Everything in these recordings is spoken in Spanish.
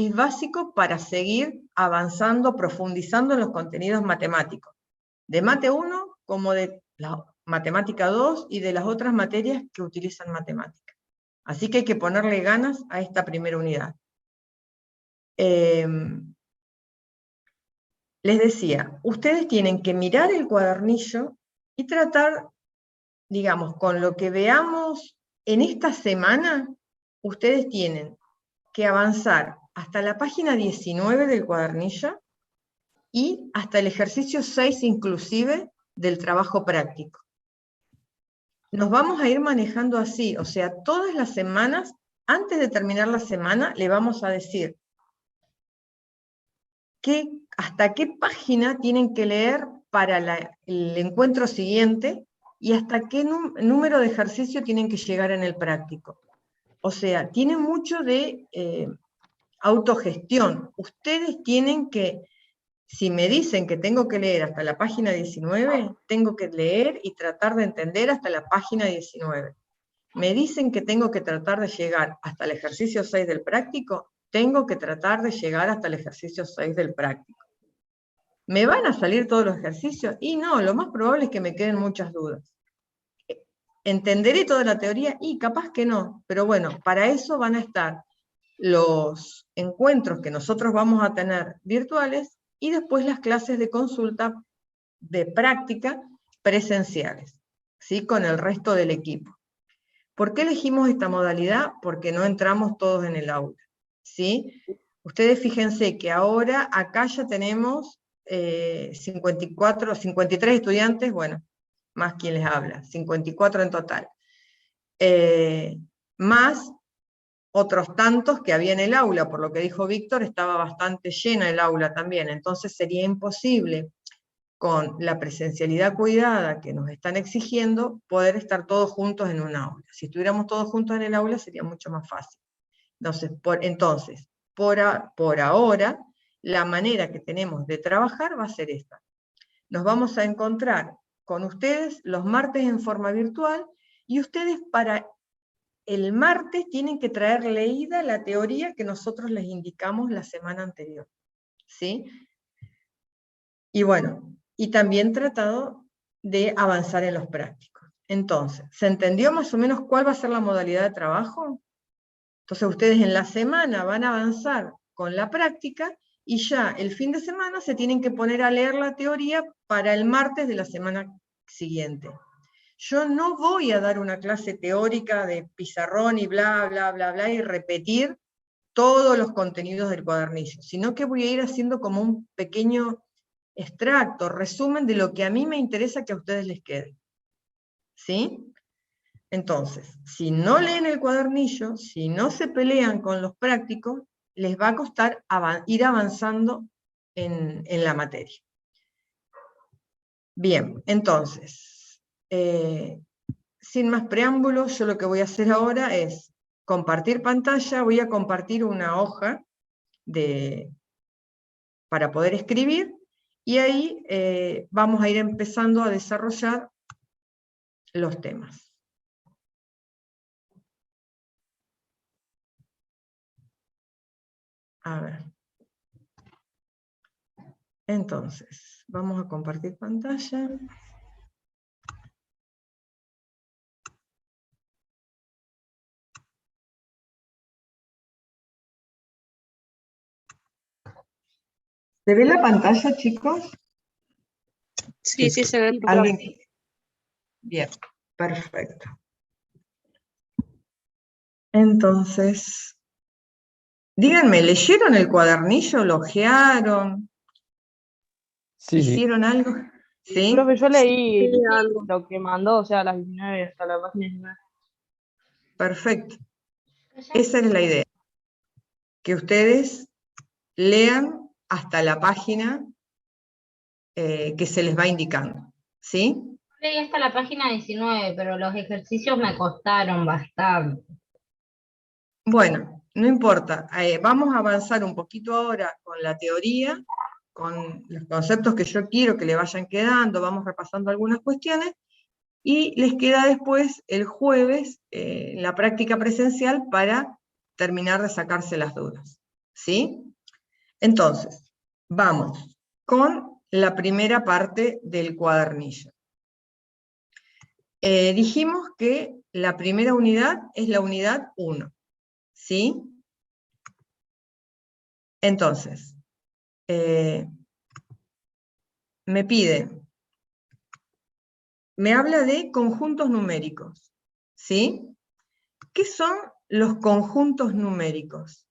es básico para seguir avanzando, profundizando en los contenidos matemáticos, de Mate 1 como de la Matemática 2 y de las otras materias que utilizan matemática. Así que hay que ponerle ganas a esta primera unidad. Les decía, ustedes tienen que mirar el cuadernillo y tratar, digamos, con lo que veamos en esta semana, ustedes tienen que avanzar hasta la página 19 del cuadernillo y hasta el ejercicio 6 inclusive del trabajo práctico. Nos vamos a ir manejando así, o sea, todas las semanas, antes de terminar la semana, le vamos a decir hasta qué página tienen que leer para el encuentro siguiente y hasta qué número de ejercicio tienen que llegar en el práctico. O sea, tiene mucho de autogestión. Ustedes tienen que, si me dicen que tengo que leer hasta la página 19, tengo que leer y tratar de entender hasta la página 19. Me dicen que tengo que tratar de llegar hasta el ejercicio 6 del práctico, tengo que tratar de llegar hasta el ejercicio 6 del práctico. ¿Me van a salir todos los ejercicios? Y no, lo más probable es que me queden muchas dudas. ¿Entenderé toda la teoría? Y capaz que no, pero bueno, para eso van a estar los encuentros que nosotros vamos a tener virtuales y después las clases de consulta de práctica presenciales, ¿sí? Con el resto del equipo. ¿Por qué elegimos esta modalidad? Porque no entramos todos en el aula, ¿sí? Ustedes fíjense que ahora acá ya tenemos 53 estudiantes, bueno, más quien les habla, 54 en total. Más otros tantos que había en el aula, por lo que dijo Víctor, estaba bastante llena el aula también, entonces sería imposible, con la presencialidad cuidada que nos están exigiendo, poder estar todos juntos en un aula. Si estuviéramos todos juntos en el aula sería mucho más fácil. Entonces, por ahora, la manera que tenemos de trabajar va a ser esta. Nos vamos a encontrar con ustedes los martes en forma virtual, y ustedes para el martes tienen que traer leída la teoría que nosotros les indicamos la semana anterior, ¿sí? Y bueno, y también tratado de avanzar en los prácticos. Entonces, ¿se entendió más o menos cuál va a ser la modalidad de trabajo? Entonces ustedes en la semana van a avanzar con la práctica y ya el fin de semana se tienen que poner a leer la teoría para el martes de la semana siguiente. Yo no voy a dar una clase teórica de pizarrón y bla, bla, bla, bla, y repetir todos los contenidos del cuadernillo, sino que voy a ir haciendo como un pequeño extracto, resumen de lo que a mí me interesa que a ustedes les quede. ¿Sí? Entonces, si no leen el cuadernillo, si no se pelean con los prácticos, les va a costar ir avanzando en la materia. Bien, entonces, sin más preámbulos, yo lo que voy a hacer ahora es compartir pantalla, voy a compartir una hoja para poder escribir, y ahí vamos a ir empezando a desarrollar los temas. A ver. Entonces, vamos a compartir pantalla. ¿Se ve la pantalla, chicos? Sí, sí, se ve. ¿Alguien? Bien, perfecto. Entonces, díganme, ¿leyeron el cuadernillo? ¿Lo ojearon? Sí, ¿Hicieron algo? ¿Sí? Profe, yo leí Sí, algo. lo que mandó, o sea, a las 19 hasta la página 19. Perfecto. Esa es la idea. Que ustedes lean hasta la página que se les va indicando. ¿Sí? Leí hasta la página 19, pero los ejercicios me costaron bastante. Bueno, no importa. Vamos a avanzar un poquito ahora con la teoría, con los conceptos que yo quiero que le vayan quedando, vamos repasando algunas cuestiones, y les queda después el jueves la práctica presencial para terminar de sacarse las dudas. ¿sí? Entonces, vamos con la primera parte del cuadernillo. Dijimos que la primera unidad es la unidad 1, ¿sí? Entonces, me habla de conjuntos numéricos, ¿sí? ¿Qué son los conjuntos numéricos?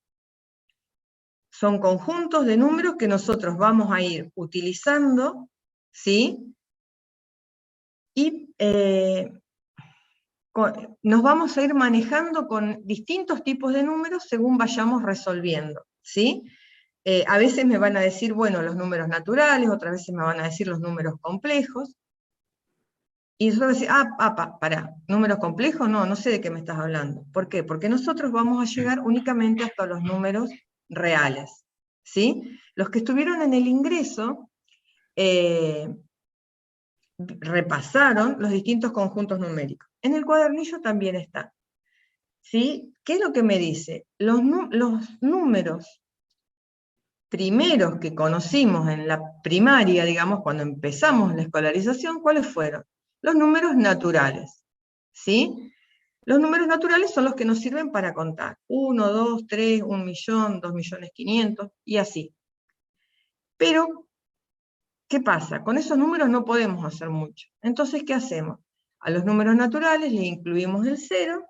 Son conjuntos de números que nosotros vamos a ir utilizando, ¿sí? Y nos vamos a ir manejando con distintos tipos de números según vayamos resolviendo, ¿sí? A veces me van a decir, bueno, los números naturales, otras veces me van a decir los números complejos. Y yo voy a decir, pará, ¿números complejos? No sé de qué me estás hablando. ¿Por qué? Porque nosotros vamos a llegar únicamente hasta los números reales, ¿sí? Los que estuvieron en el ingreso repasaron los distintos conjuntos numéricos. En el cuadernillo también está, ¿sí? ¿Qué es lo que me dice? Los números primeros que conocimos en la primaria, digamos, cuando empezamos la escolarización, ¿cuáles fueron? Los números naturales, ¿sí? Los números naturales son los que nos sirven para contar. 1, 2, 3, 1.000.000, 2.500.000, y así. Pero, ¿qué pasa? Con esos números no podemos hacer mucho. Entonces, ¿qué hacemos? A los números naturales le incluimos el 0,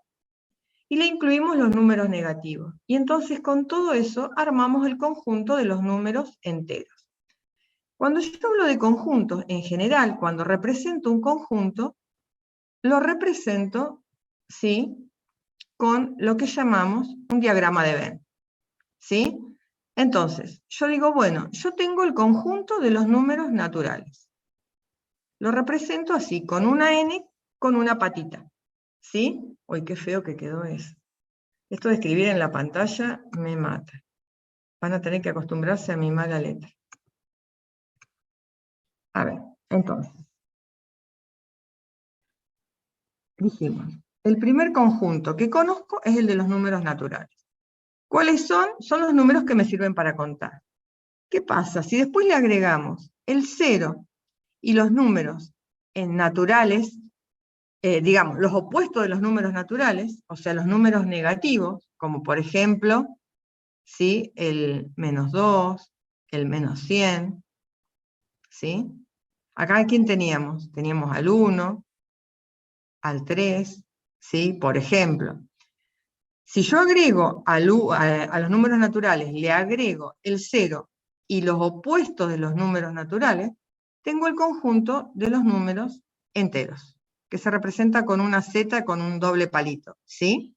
y le incluimos los números negativos. Y entonces con todo eso armamos el conjunto de los números enteros. Cuando yo hablo de conjuntos, en general, cuando represento un conjunto, lo represento, ¿sí?, con lo que llamamos un diagrama de Venn, ¿sí? Entonces, yo digo, bueno, yo tengo el conjunto de los números naturales. Lo represento así, con una N, con una patita, ¿sí? Uy, qué feo que quedó eso. Esto de escribir en la pantalla me mata. Van a tener que acostumbrarse a mi mala letra. A ver, entonces. Dijimos, el primer conjunto que conozco es el de los números naturales. ¿Cuáles son? Son los números que me sirven para contar. ¿Qué pasa? Si después le agregamos el 0 y los números naturales, digamos, los opuestos de los números naturales, o sea, los números negativos, como por ejemplo, ¿sí?, el -2, el -100, ¿sí? Acá, ¿a quién teníamos? Teníamos al 1, al 3, ¿sí? Por ejemplo. Si yo agrego a los números naturales, le agrego el 0 y los opuestos de los números naturales, tengo el conjunto de los números enteros, que se representa con una Z con un doble palito, ¿sí?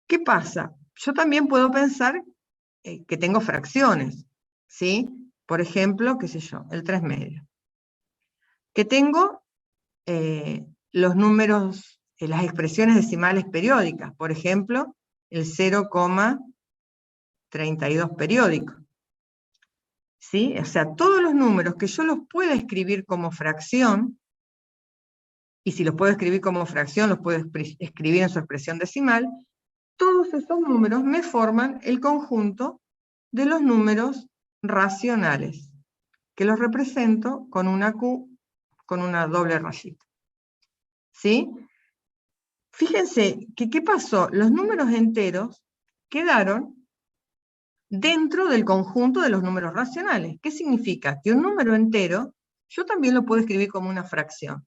¿Qué pasa? Yo también puedo pensar que tengo fracciones, ¿sí? Por ejemplo, qué sé yo, el 3/2. Que tengo los números, las expresiones decimales periódicas, por ejemplo, el 0,32 periódico. ¿Sí? O sea, todos los números que yo los pueda escribir como fracción, y si los puedo escribir como fracción, los puedo escribir en su expresión decimal, todos esos números me forman el conjunto de los números racionales, que los represento con una Q, con una doble rayita. ¿Sí? Fíjense que, ¿qué pasó? Los números enteros quedaron dentro del conjunto de los números racionales. ¿Qué significa? Que un número entero yo también lo puedo escribir como una fracción.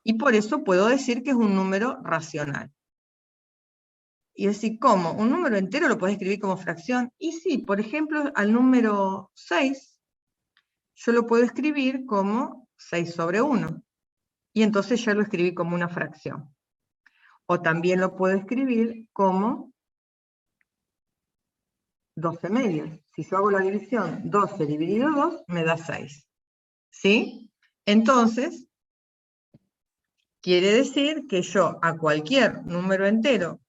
Y por eso puedo decir que es un número racional. Y decir, ¿cómo? ¿Un número entero lo puedo escribir como fracción? Y sí, por ejemplo, al número 6, yo lo puedo escribir como 6/1. Y entonces ya lo escribí como una fracción. O también lo puedo escribir como 12/2. Si yo hago la división, 12 dividido 2 me da 6. ¿Sí? Entonces, quiere decir que yo a cualquier número entero,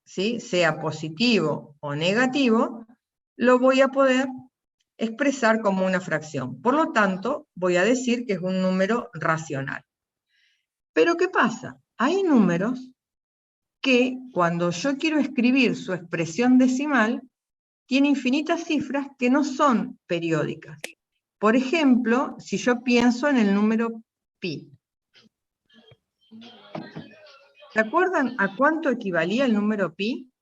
¿sí?, sea positivo o negativo, lo voy a poder expresar como una fracción. Por lo tanto, voy a decir que es un número racional. Pero ¿qué pasa? Hay números que cuando yo quiero escribir su expresión decimal, tiene infinitas cifras que no son periódicas. Por ejemplo, si yo pienso en el número pi. ¿Se acuerdan a cuánto equivalía el número pi?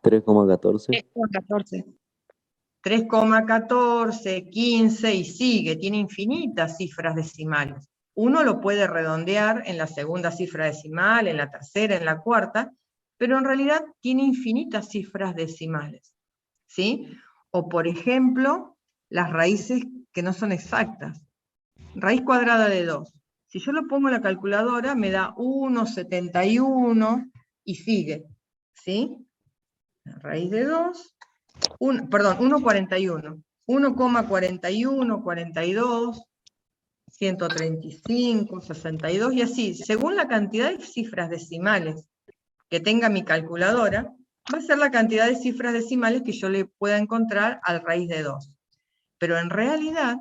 3,14. 14. 3,14, 15 y sigue, tiene infinitas cifras decimales. Uno lo puede redondear en la segunda cifra decimal, en la tercera, en la cuarta, pero en realidad tiene infinitas cifras decimales, ¿sí? O por ejemplo, las raíces que no son exactas. Raíz cuadrada de 2. Si yo lo pongo en la calculadora, me da 1,71 y sigue, ¿sí? La raíz de 2, perdón, 1,41. 1,41, 42, 135, 62 y así. Según la cantidad de cifras decimales que tenga mi calculadora, va a ser la cantidad de cifras decimales que yo le pueda encontrar al raíz de 2. Pero en realidad,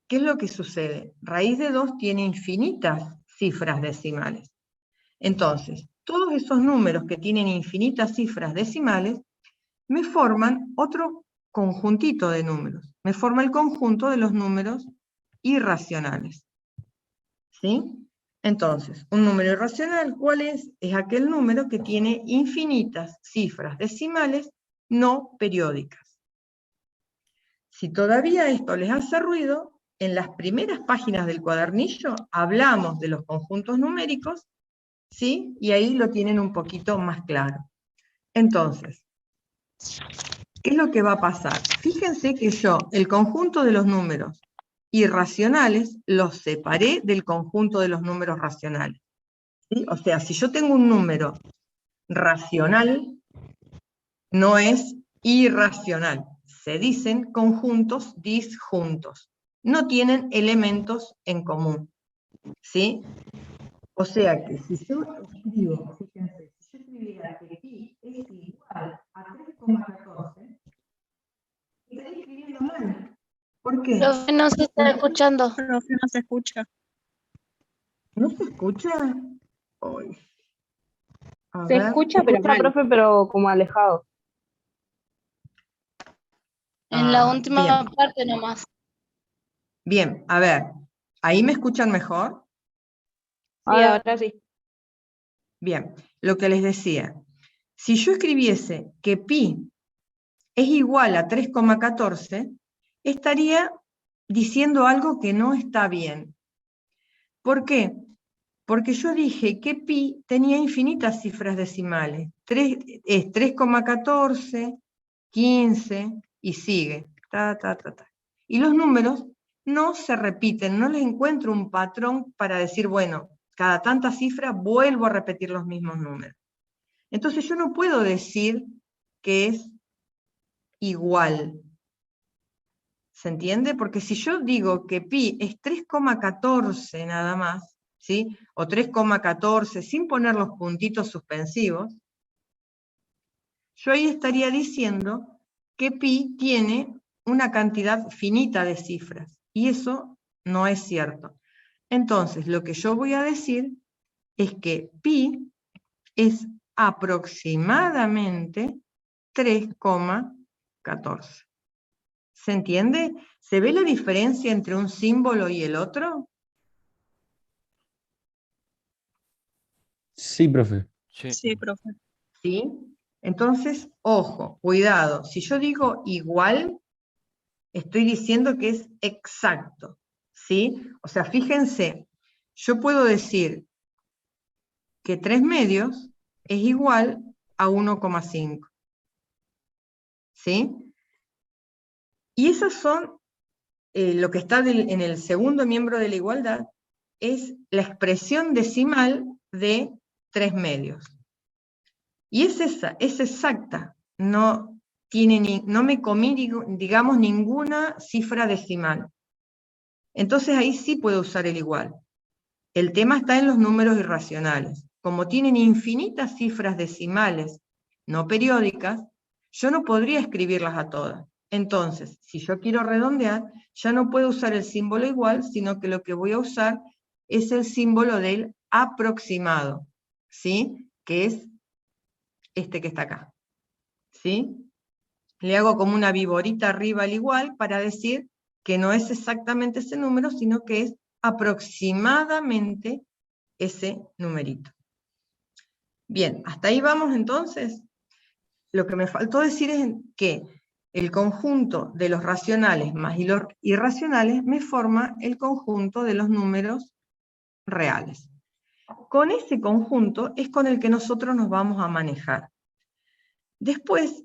¿qué es lo que sucede? Raíz de 2 tiene infinitas cifras decimales. Entonces, todos esos números que tienen infinitas cifras decimales me forman otro conjuntito de números. Me forma el conjunto de los números irracionales. ¿Sí? Entonces, un número irracional, ¿cuál es? Es aquel número que tiene infinitas cifras decimales no periódicas. Si todavía esto les hace ruido, en las primeras páginas del cuadernillo hablamos de los conjuntos numéricos, ¿sí? Y ahí lo tienen un poquito más claro. Entonces, ¿qué es lo que va a pasar? Fíjense que yo, el conjunto de los números irracionales, los separé del conjunto de los números racionales. ¿Sí? O sea, si yo tengo un número racional, no es irracional. Se dicen conjuntos disjuntos. No tienen elementos en común. ¿Sí? O sea que si yo escribo, fíjense, si yo escribiera que pi es igual a 3,14, estaría escribiendo mal. ¿Por qué? Profe, no se está escuchando. Profe, no se escucha. ¿No se escucha? Ay. A Se ver. escucha, profe, pero como alejado. En la Ah, última bien. parte nomás. Bien, a ver. ¿Ahí me escuchan mejor? Sí, Ahora sí. Bien, lo que les decía. Si yo escribiese que pi es igual a 3,14, estaría diciendo algo que no está bien. ¿Por qué? Porque yo dije que pi tenía infinitas cifras decimales. Es 3,14, 15 y sigue. Y los números no se repiten, no les encuentro un patrón para decir, bueno, cada tanta cifra vuelvo a repetir los mismos números. Entonces yo no puedo decir que es igual. ¿Se entiende? Porque si yo digo que pi es 3,14 nada más, ¿sí? O 3,14 sin poner los puntitos suspensivos, yo ahí estaría diciendo que pi tiene una cantidad finita de cifras, y eso no es cierto. Entonces, lo que yo voy a decir es que pi es aproximadamente 3,14. ¿Se entiende? ¿Se ve la diferencia entre un símbolo y el otro? Sí, profe. Sí, profe. ¿Sí? Entonces, ojo, cuidado. Si yo digo igual, estoy diciendo que es exacto. ¿Sí? O sea, fíjense, yo puedo decir que 3 medios es igual a 1,5. ¿Sí? Y esos son, lo que está en el segundo miembro de la igualdad, es la expresión decimal de 3 medios. Y es exacta, no me comí, digamos, ninguna cifra decimal. Entonces ahí sí puedo usar el igual. El tema está en los números irracionales. Como tienen infinitas cifras decimales no periódicas, yo no podría escribirlas a todas. Entonces, si yo quiero redondear, ya no puedo usar el símbolo igual, sino que lo que voy a usar es el símbolo del aproximado, ¿sí? Que es este que está acá, ¿sí? le hago como una viborita arriba al igual para decir que no es exactamente ese número, sino que es aproximadamente ese numerito. Bien, hasta ahí vamos entonces. Lo que me faltó decir es que el conjunto de los racionales más los irracionales me forma el conjunto de los números reales. Con ese conjunto es con el que nosotros nos vamos a manejar. Después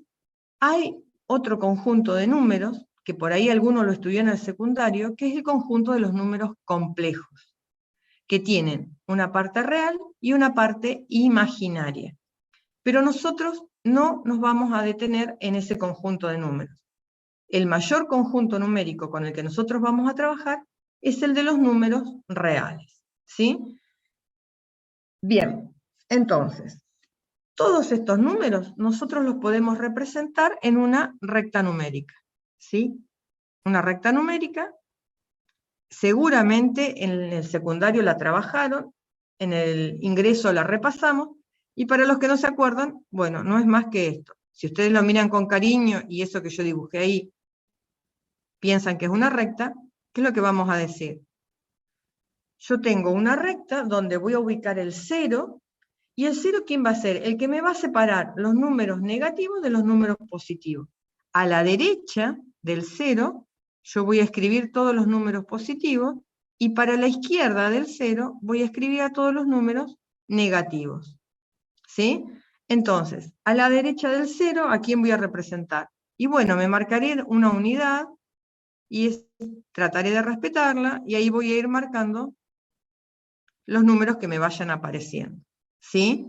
hay otro conjunto de números, que por ahí alguno lo estudió en el secundario, que es el conjunto de los números complejos, que tienen una parte real y una parte imaginaria. Pero nosotros no nos vamos a detener en ese conjunto de números. El mayor conjunto numérico con el que nosotros vamos a trabajar es el de los números reales, ¿sí? Bien, entonces, todos estos números nosotros los podemos representar en una recta numérica, ¿sí? Una recta numérica, seguramente en el secundario la trabajaron, en el ingreso la repasamos, y para los que no se acuerdan, bueno, no es más que esto. Si ustedes lo miran con cariño, y eso que yo dibujé ahí, piensan que es una recta, ¿qué es lo que vamos a decir? Yo tengo una recta donde voy a ubicar el 0, y el 0, ¿quién va a ser? El que me va a separar los números negativos de los números positivos. A la derecha del 0, yo voy a escribir todos los números positivos, y para la izquierda del 0, voy a escribir a todos los números negativos. ¿Sí? Entonces, a la derecha del 0, ¿a quién voy a representar? Y bueno, me marcaré una unidad, y trataré de respetarla, y ahí voy a ir marcando los números que me vayan apareciendo. ¿Sí?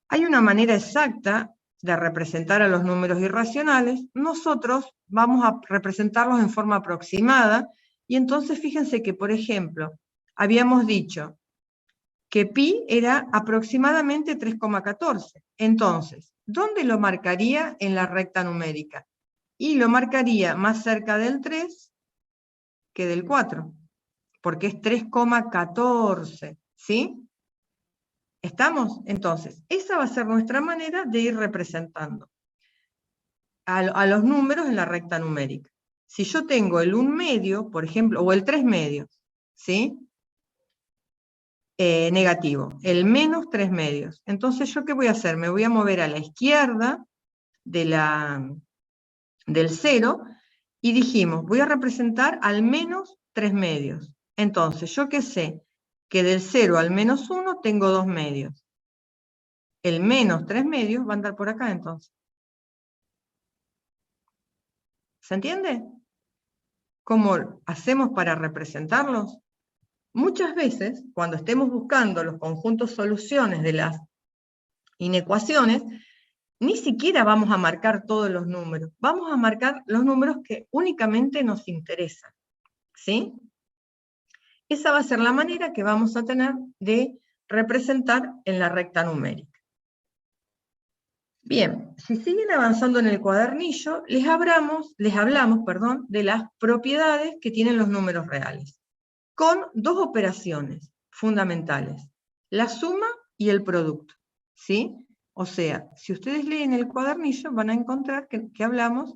Hay una manera exacta de representar a los números irracionales. Nosotros vamos a representarlos en forma aproximada, y entonces fíjense que, por ejemplo, habíamos dicho que pi era aproximadamente 3,14. Entonces, ¿dónde lo marcaría en la recta numérica? Y lo marcaría más cerca del 3 que del 4, porque es 3,14, ¿sí? ¿Estamos? Entonces, esa va a ser nuestra manera de ir representando a los números en la recta numérica. Si yo tengo el 1 medio, por ejemplo, o el 3 medios, ¿sí? Negativo, el menos 3 medios. Entonces, ¿yo qué voy a hacer? Me voy a mover a la izquierda del 0, y dijimos, voy a representar al menos 3 medios. Entonces, ¿yo qué sé? Que del 0 al menos 1 tengo 2 medios. El menos 3 medios va a andar por acá entonces. ¿Se entiende? ¿Cómo hacemos para representarlos? Muchas veces, cuando estemos buscando los conjuntos soluciones de las inecuaciones, ni siquiera vamos a marcar todos los números. Vamos a marcar los números que únicamente nos interesan. ¿Sí? Esa va a ser la manera que vamos a tener de representar en la recta numérica. Bien, si siguen avanzando en el cuadernillo, les hablamos, de las propiedades que tienen los números reales, con dos operaciones fundamentales, la suma y el producto, ¿sí? O sea, si ustedes leen el cuadernillo, van a encontrar que hablamos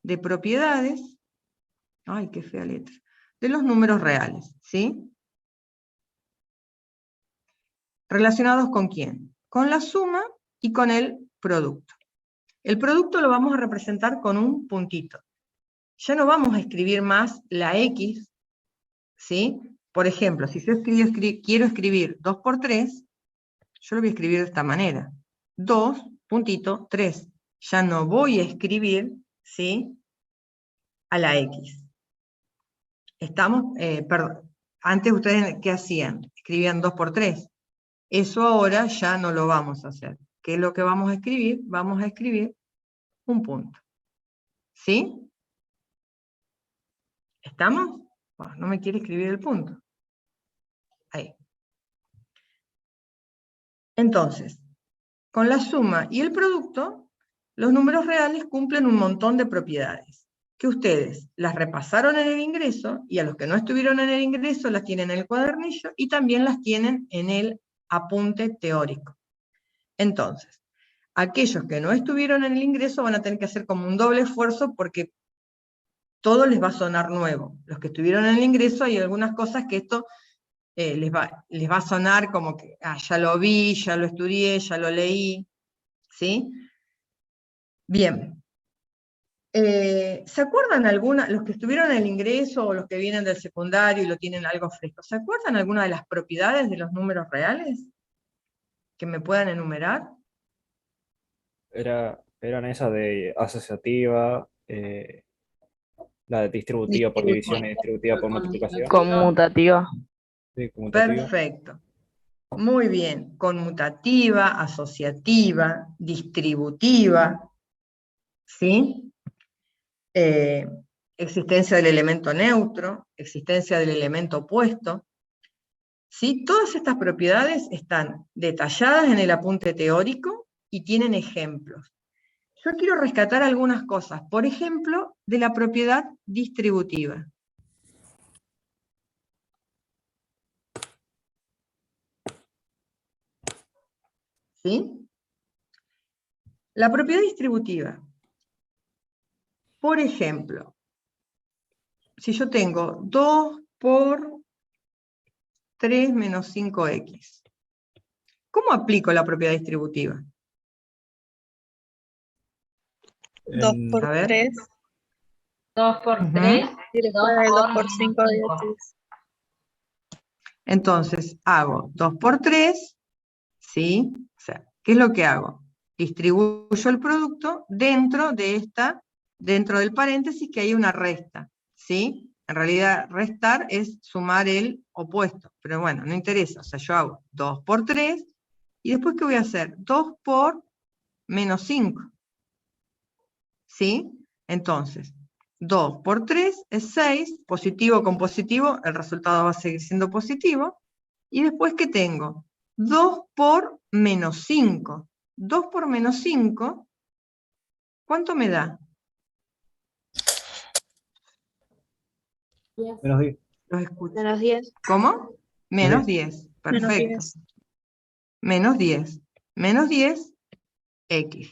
de propiedades, ay, qué fea letra, de los números reales, ¿sí? ¿Relacionados con quién? Con la suma y con el producto. El producto lo vamos a representar con un puntito. Ya no vamos a escribir más la X, ¿sí? Por ejemplo, si yo quiero escribir 2 por 3, yo lo voy a escribir de esta manera. 2, puntito, 3. Ya no voy a escribir, ¿sí? A la X. Estamos, perdón, antes ustedes, ¿qué hacían? Escribían 2 por 3. Eso ahora ya no lo vamos a hacer. ¿Qué es lo que vamos a escribir? Vamos a escribir un punto. ¿Sí? ¿Estamos? Bueno, no me quiere escribir el punto. Ahí. Entonces, con la suma y el producto, los números reales cumplen un montón de propiedades, que ustedes las repasaron en el ingreso, y a los que no estuvieron en el ingreso las tienen en el cuadernillo, y también las tienen en el apunte teórico. Entonces, aquellos que no estuvieron en el ingreso van a tener que hacer como un doble esfuerzo porque todo les va a sonar nuevo. Los que estuvieron en el ingreso hay algunas cosas que esto les va a sonar como que ya lo vi, ya lo estudié, ya lo leí, ¿sí? Bien. ¿Se acuerdan los que estuvieron en el ingreso o los que vienen del secundario y lo tienen algo fresco? ¿Se acuerdan alguna de las propiedades de los números reales que me puedan enumerar? Eran esas de asociativa, la de distributiva por división y distributiva por multiplicación. Conmutativa. Sí, conmutativa. Perfecto. Muy bien. Conmutativa, asociativa, distributiva, ¿sí? Existencia del elemento neutro, existencia del elemento opuesto. ¿Sí? Todas estas propiedades están detalladas en el apunte teórico y tienen ejemplos. Yo quiero rescatar algunas cosas, por ejemplo, de la propiedad distributiva. ¿Sí? La propiedad distributiva. Por ejemplo, si yo tengo 2 por 3 menos 5x, ¿cómo aplico la propiedad distributiva? 2 por A ver. 3. 2 por Ujú. 3, Y después del 2 por 5 de x. Entonces, hago 2 por 3, ¿sí? O sea, ¿qué es lo que hago? Distribuyo el producto dentro del paréntesis que hay una resta, ¿sí? En realidad, restar es sumar el opuesto, pero bueno, no interesa. O sea, yo hago 2 por 3, y después, ¿qué voy a hacer? 2 por menos 5, ¿sí? Entonces, 2 por 3 es 6, positivo con positivo, el resultado va a seguir siendo positivo. Y después, ¿qué tengo? 2 por menos 5. 2 por menos 5, ¿cuánto me da? Menos 10. Los escucho. Menos 10. ¿Cómo? Menos 10. Menos Perfecto. 10. Menos 10. Menos 10, x.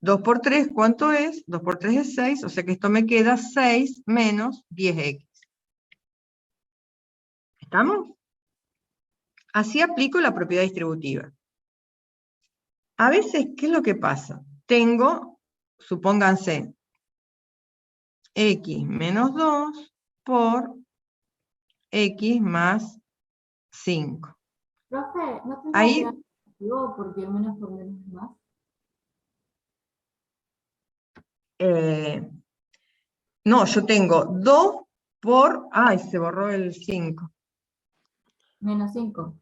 2 por 3, ¿cuánto es? 2 por 3 es 6, o sea que esto me queda 6 menos 10x. ¿Estamos? Así aplico la propiedad distributiva. A veces, ¿qué es lo que pasa? Tengo, supónganse, x menos 2 por x más 5. Profe, ¿no tendrá Ahí, que dar positivo porque menos por menos es más? no, yo tengo 2 por, ay, se borró el 5. Menos 5.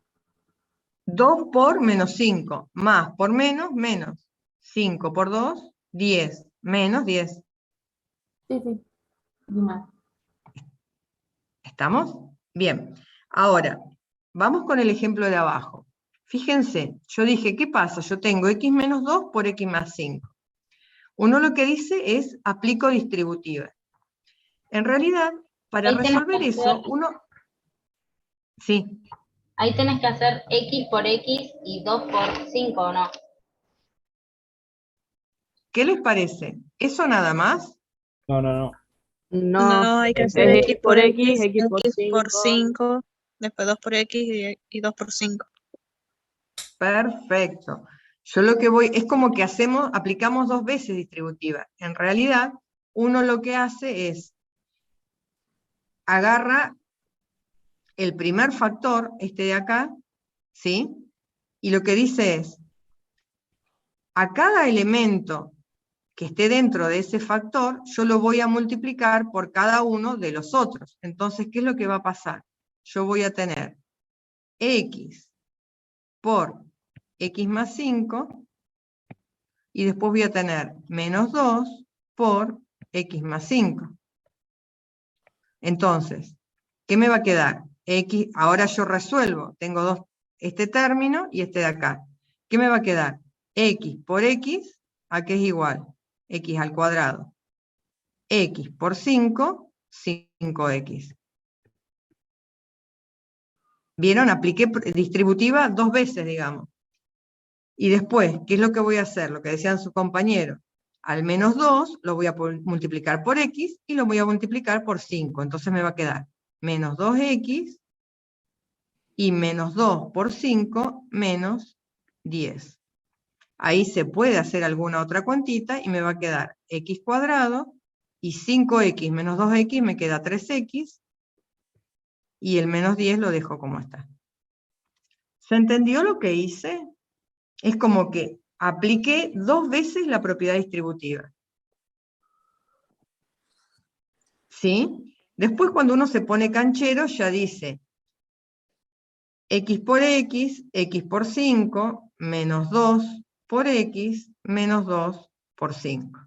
2 por menos 5, más por menos, menos. 5 por 2, 10, menos 10. Sí. Y más. ¿Estamos? Bien. Ahora, vamos con el ejemplo de abajo. Fíjense, yo dije, ¿qué pasa? Yo tengo x menos 2 por x más 5. Uno lo que dice es, aplico distributiva. En realidad, para Ahí tenés resolver que eso, hacer- uno... Sí, Ahí tenés que hacer x por x y 2 por 5, ¿o no? ¿qué les parece? ¿Eso nada más? No. No, hay que hacer Es x por x, x por x por 5. 5, después 2 por x y 2 por 5. Perfecto. Yo lo que voy, es como que aplicamos 2 veces distributiva. En realidad, uno lo que hace es, agarra el primer factor, este de acá, ¿sí? Y lo que dice es, a cada elemento que esté dentro de ese factor, yo lo voy a multiplicar por cada uno de los otros. Entonces, ¿qué es lo que va a pasar? Yo voy a tener x por x más 5, y después voy a tener menos 2 por x más 5. Entonces, ¿qué me va a quedar? X, ahora yo resuelvo, tengo este término y este de acá. ¿Qué me va a quedar? X por x, ¿a qué es igual? X al cuadrado. X por 5, 5x. ¿Vieron? Apliqué distributiva 2 veces, digamos. Y después, ¿qué es lo que voy a hacer? Lo que decían sus compañeros. Al menos 2 lo voy a multiplicar por x y lo voy a multiplicar por 5. Entonces me va a quedar menos 2x y menos 2 por 5 menos 10. Ahí se puede hacer alguna otra cuantita y me va a quedar x cuadrado y 5x menos 2x me queda 3x y el menos 10 lo dejo como está. ¿Se entendió lo que hice? Es como que apliqué 2 veces la propiedad distributiva. ¿Sí? Después cuando uno se pone canchero ya dice x por x, x por 5, menos 2 por x, menos 2 por 5.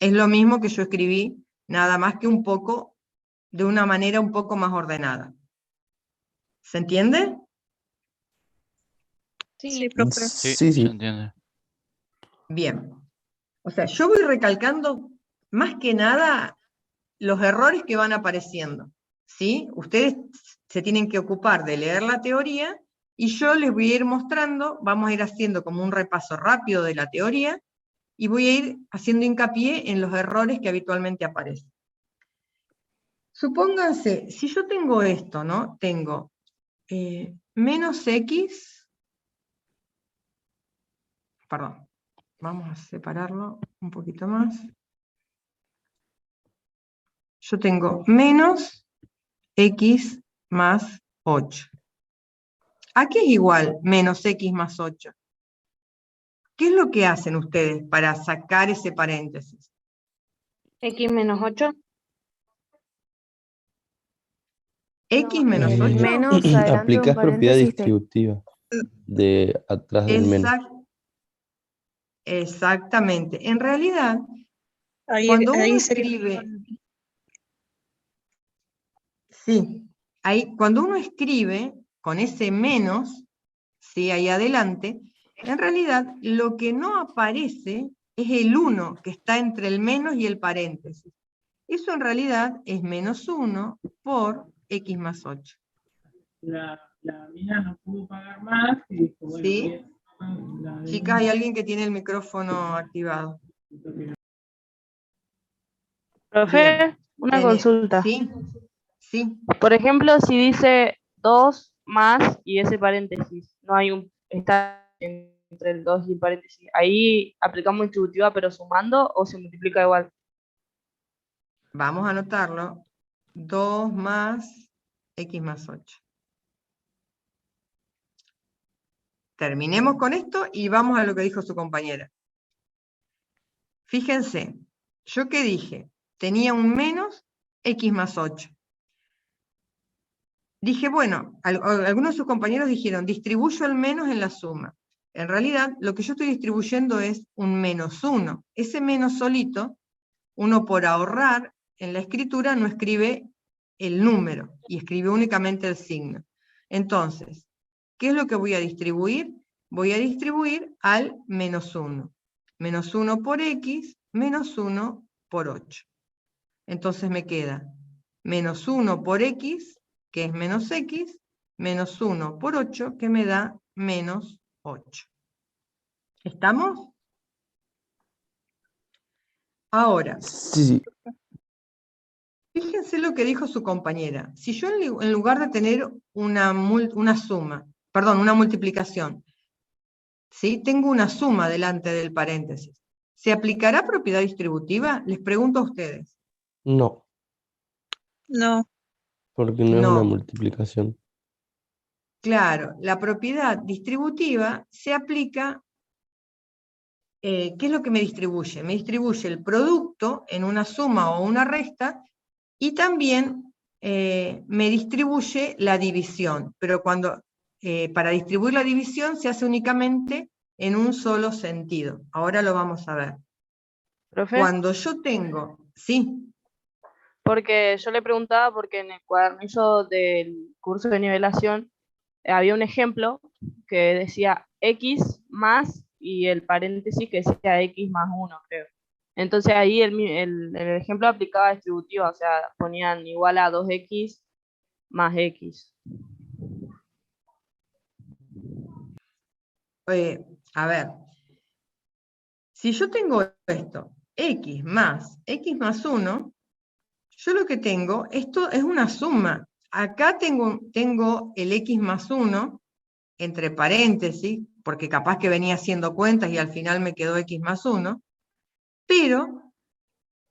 Es lo mismo que yo escribí, nada más que un poco, de una manera un poco más ordenada. ¿Se entiende? Sí, profe. Sí, Sí, se sí. entiende. Bien. O sea, yo voy recalcando más que nada los errores que van apareciendo. ¿Sí? Ustedes se tienen que ocupar de leer la teoría y yo les voy a ir mostrando, vamos a ir haciendo como un repaso rápido de la teoría y voy a ir haciendo hincapié en los errores que habitualmente aparecen. Supónganse, si yo tengo esto, ¿no? Tengo menos x, perdón, vamos a separarlo un poquito más. Yo tengo menos x más 8. ¿A qué es igual menos x más 8? ¿Qué es lo que hacen ustedes para sacar ese paréntesis? X menos 8. X menos 8. Menos adelante un Aplicas propiedad paréntesis distributiva de atrás del menos. Exactamente. En realidad, Ahí, cuando ahí uno sería. escribe, sí, ahí, cuando uno escribe con ese menos, sí, ahí adelante, en realidad lo que no aparece es el 1 que está entre el menos y el paréntesis. Eso en realidad es menos 1 por x más 8. La mía no pudo pagar más y dijo, bueno, ¿Sí? Chicas, hay alguien que tiene el micrófono activado. Profe, Bien. una consulta. Sí, sí. Por ejemplo, si dice 2 más y ese paréntesis, no hay un, está entre el 2 y el paréntesis, ¿ahí aplicamos distributiva pero sumando o se multiplica igual? Vamos a anotarlo. 2 más x más 8. Terminemos con esto y vamos a lo que dijo su compañera. Fíjense, ¿yo qué dije? Tenía un menos x más 8. Dije, bueno, algunos de sus compañeros dijeron, distribuyo el menos en la suma. En realidad, lo que yo estoy distribuyendo es un menos 1. Ese menos solito, uno por ahorrar en la escritura no escribe el número y escribe únicamente el signo. Entonces, ¿qué es lo que voy a distribuir? Voy a distribuir al menos 1. Menos 1 por x, menos 1 por 8. Entonces me queda menos 1 por x, que es menos x, menos 1 por 8, que me da menos 8. ¿Estamos? Ahora, Sí, sí. fíjense lo que dijo su compañera. Si yo en lugar de tener una suma, perdón, una multiplicación, ¿sí? Tengo una suma delante del paréntesis, ¿se aplicará propiedad distributiva? Les pregunto a ustedes. No, No. porque no es una No. multiplicación. Claro, la propiedad distributiva se aplica, ¿qué es lo que me distribuye? Me distribuye el producto en una suma o una resta y también me distribuye la división, pero para distribuir la división se hace únicamente en un solo sentido. Ahora lo vamos a ver. ¿Profe? Cuando yo tengo, sí, Porque yo le preguntaba porque en el cuadernillo del curso de nivelación había un ejemplo que decía x más y el paréntesis que decía x más 1, creo. Entonces ahí el ejemplo aplicaba distributiva, o sea, ponían igual a 2x más x. A ver, si yo tengo esto, x más 1, yo lo que tengo, esto es una suma. Acá tengo el x más 1, entre paréntesis, porque capaz que venía haciendo cuentas y al final me quedó x más 1, pero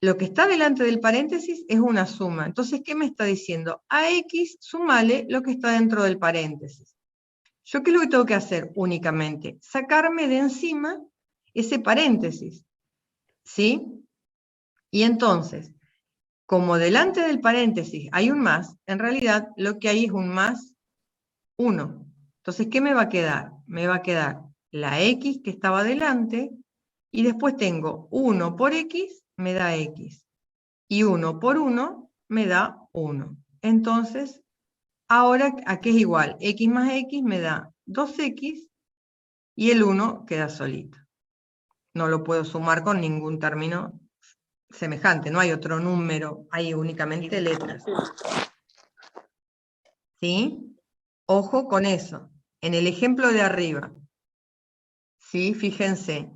lo que está delante del paréntesis es una suma. Entonces, ¿qué me está diciendo? A x sumale lo que está dentro del paréntesis. ¿Yo qué es lo que tengo que hacer únicamente? Sacarme de encima ese paréntesis, ¿sí? Y entonces, como delante del paréntesis hay un más, en realidad lo que hay es un más 1. Entonces, ¿qué me va a quedar? Me va a quedar la x que estaba delante, y después tengo 1 por x, me da x. Y 1 por 1 me da 1. Entonces, ahora, ¿a qué es igual? X más x me da 2x, y el 1 queda solito. No lo puedo sumar con ningún término semejante, no hay otro número, hay únicamente letras. ¿Sí? Ojo con eso. En el ejemplo de arriba, ¿sí? Fíjense.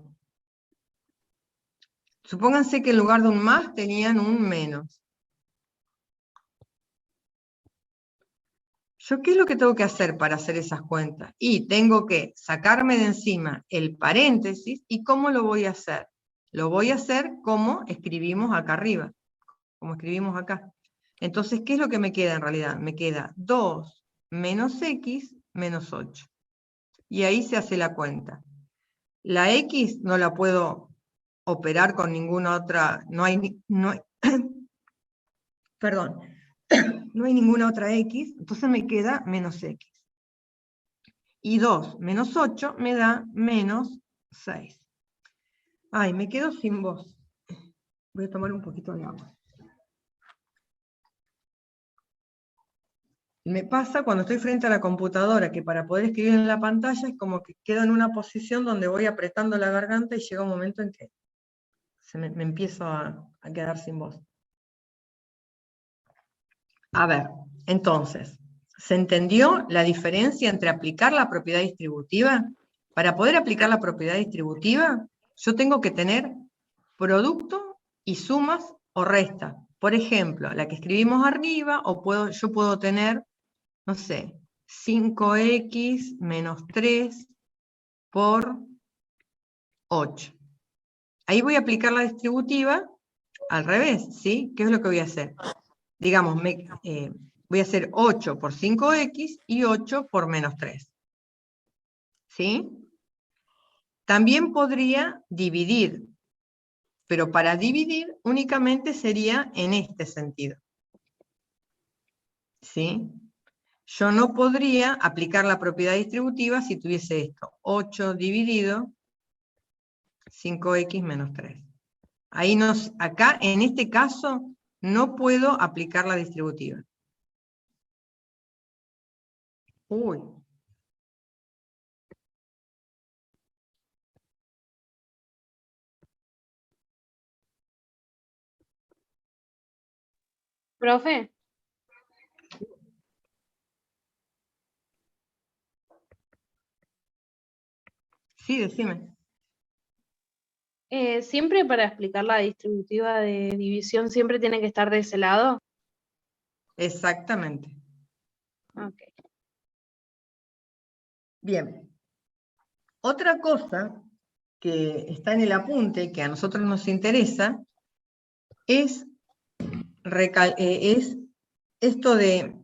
Supónganse que en lugar de un más tenían un menos. ¿Yo qué es lo que tengo que hacer para hacer esas cuentas? Y tengo que sacarme de encima el paréntesis, ¿y cómo lo voy a hacer? Lo voy a hacer como escribimos acá arriba, como escribimos acá. Entonces, ¿qué es lo que me queda en realidad? Me queda 2 menos x menos 8. Y ahí se hace la cuenta. La x no la puedo operar con ninguna otra, perdón, no hay ninguna otra x, entonces me queda menos x. Y 2 menos 8 me da menos 6. Ay, me quedo sin voz. Voy a tomar un poquito de agua. Me pasa cuando estoy frente a la computadora, que para poder escribir en la pantalla es como que quedo en una posición donde voy apretando la garganta y llega un momento en que me empiezo a quedar sin voz. A ver, entonces, ¿se entendió la diferencia entre aplicar la propiedad distributiva? Para poder aplicar la propiedad distributiva, yo tengo que tener producto y sumas o restas. Por ejemplo, la que escribimos arriba, o yo puedo tener, no sé, 5x menos 3 por 8. Ahí voy a aplicar la distributiva al revés, ¿sí? ¿Qué es lo que voy a hacer? Digamos, voy a hacer 8 por 5x y 8 por menos 3. ¿Sí? También podría dividir, pero para dividir únicamente sería en este sentido. ¿Sí? Yo no podría aplicar la propiedad distributiva si tuviese esto, 8 dividido 5x menos 3. Ahí acá, en este caso, no puedo aplicar la distributiva. Uy. Profe, Sí, decime. siempre para explicar la distributiva de división siempre tiene que estar de ese lado. Exactamente. Ok. Bien. Otra cosa que está en el apunte, que a nosotros nos interesa, es esto de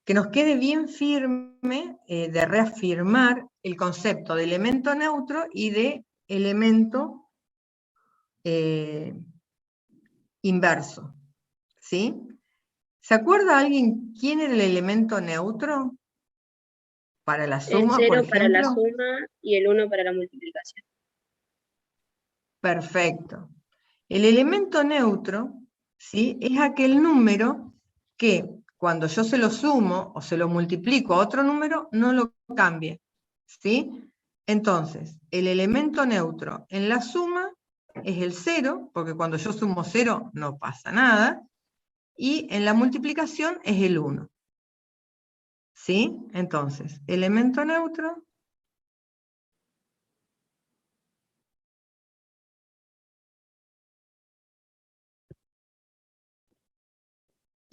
que nos quede bien firme, de reafirmar el concepto de elemento neutro y de elemento inverso. ¿Sí? ¿Se acuerda alguien quién era el elemento neutro? Para la suma, El por 0 para la ejemplo. suma y el 1 para la multiplicación. Perfecto. El elemento neutro, ¿sí?, es aquel número que cuando yo se lo sumo o se lo multiplico a otro número, no lo cambie. ¿Sí? Entonces, el elemento neutro en la suma es el 0, porque cuando yo sumo 0 no pasa nada, y en la multiplicación es el 1. ¿Sí? Entonces, elemento neutro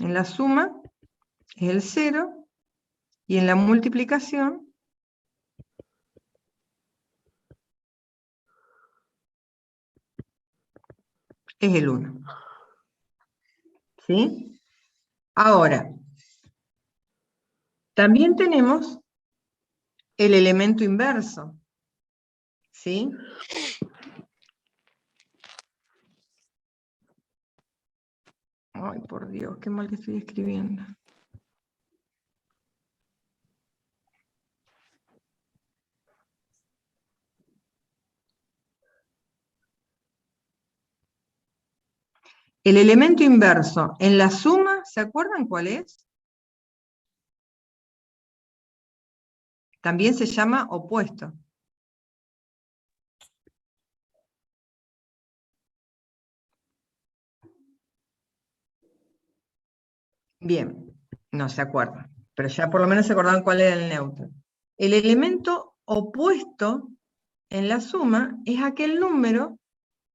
En la suma es el 0 y en la multiplicación es el 1. ¿Sí? Ahora, también tenemos el elemento inverso. ¿Sí? Ay, por Dios, qué mal que estoy escribiendo. El elemento inverso en la suma, ¿se acuerdan cuál es? También se llama opuesto. Bien, no se acuerdan, pero ya por lo menos se acordaban cuál era el neutro. El elemento opuesto en la suma es aquel número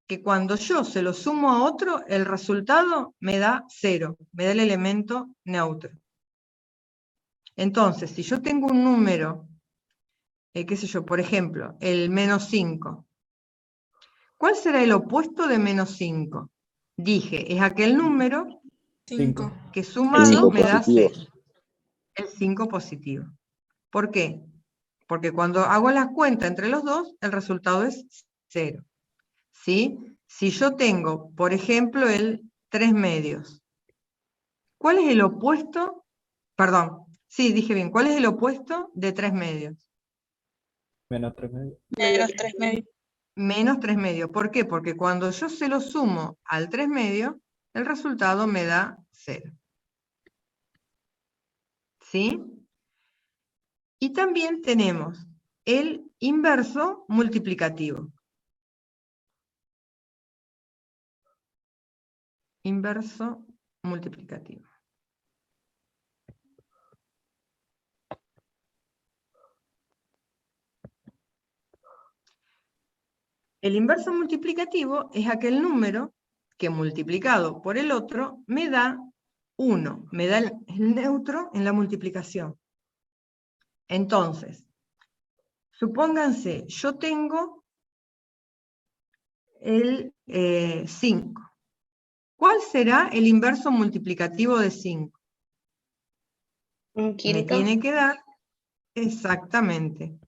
que cuando yo se lo sumo a otro, el resultado me da 0, me da el elemento neutro. Entonces, si yo tengo un número, qué sé yo, por ejemplo, el -5, ¿cuál será el opuesto de -5? Dije, es aquel número 5. que sumado me da positivo. 0. El 5 positivo. ¿Por qué? Porque cuando hago las cuentas entre los dos, el resultado es 0. ¿Sí? Si yo tengo, por ejemplo, el 3/2, ¿cuál es el opuesto? Perdón, sí, dije bien, ¿cuál es el opuesto de 3/2? Menos 3/2. Menos 3/2. Menos 3/2. ¿Por qué? Porque cuando yo se lo sumo al 3/2, el resultado me da 0. ¿Sí? Y también tenemos el inverso multiplicativo. Inverso multiplicativo. El inverso multiplicativo es aquel número que multiplicado por el otro me da 1, me da el neutro en la multiplicación. Entonces, supónganse, yo tengo el 5. ¿Cuál será el inverso multiplicativo de 5? Un Me quinto. tiene que dar exactamente.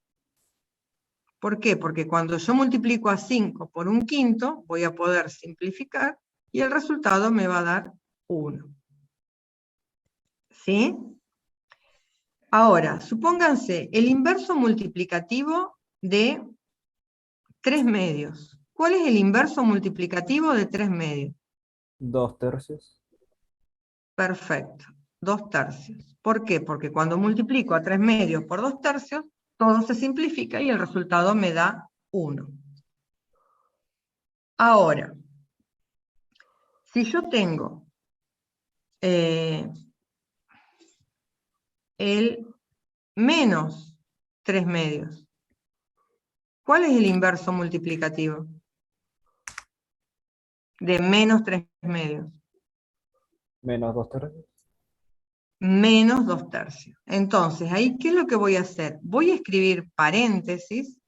¿Por qué? Porque cuando yo multiplico a 5 por un quinto, voy a poder simplificar y el resultado me va a dar 1. ¿Sí? Ahora, supónganse el inverso multiplicativo de 3/2. ¿Cuál es el inverso multiplicativo de 3/2? 2/3. Perfecto, 2/3. ¿Por qué? Porque cuando multiplico a 3/2 por 2/3, todo se simplifica y el resultado me da 1. Ahora, si yo tengo el menos 3/2, ¿cuál es el inverso multiplicativo de menos 3/2? Menos 2/3. Menos 2/3. Entonces, ahí, ¿qué es lo que voy a hacer? Voy a escribir paréntesis,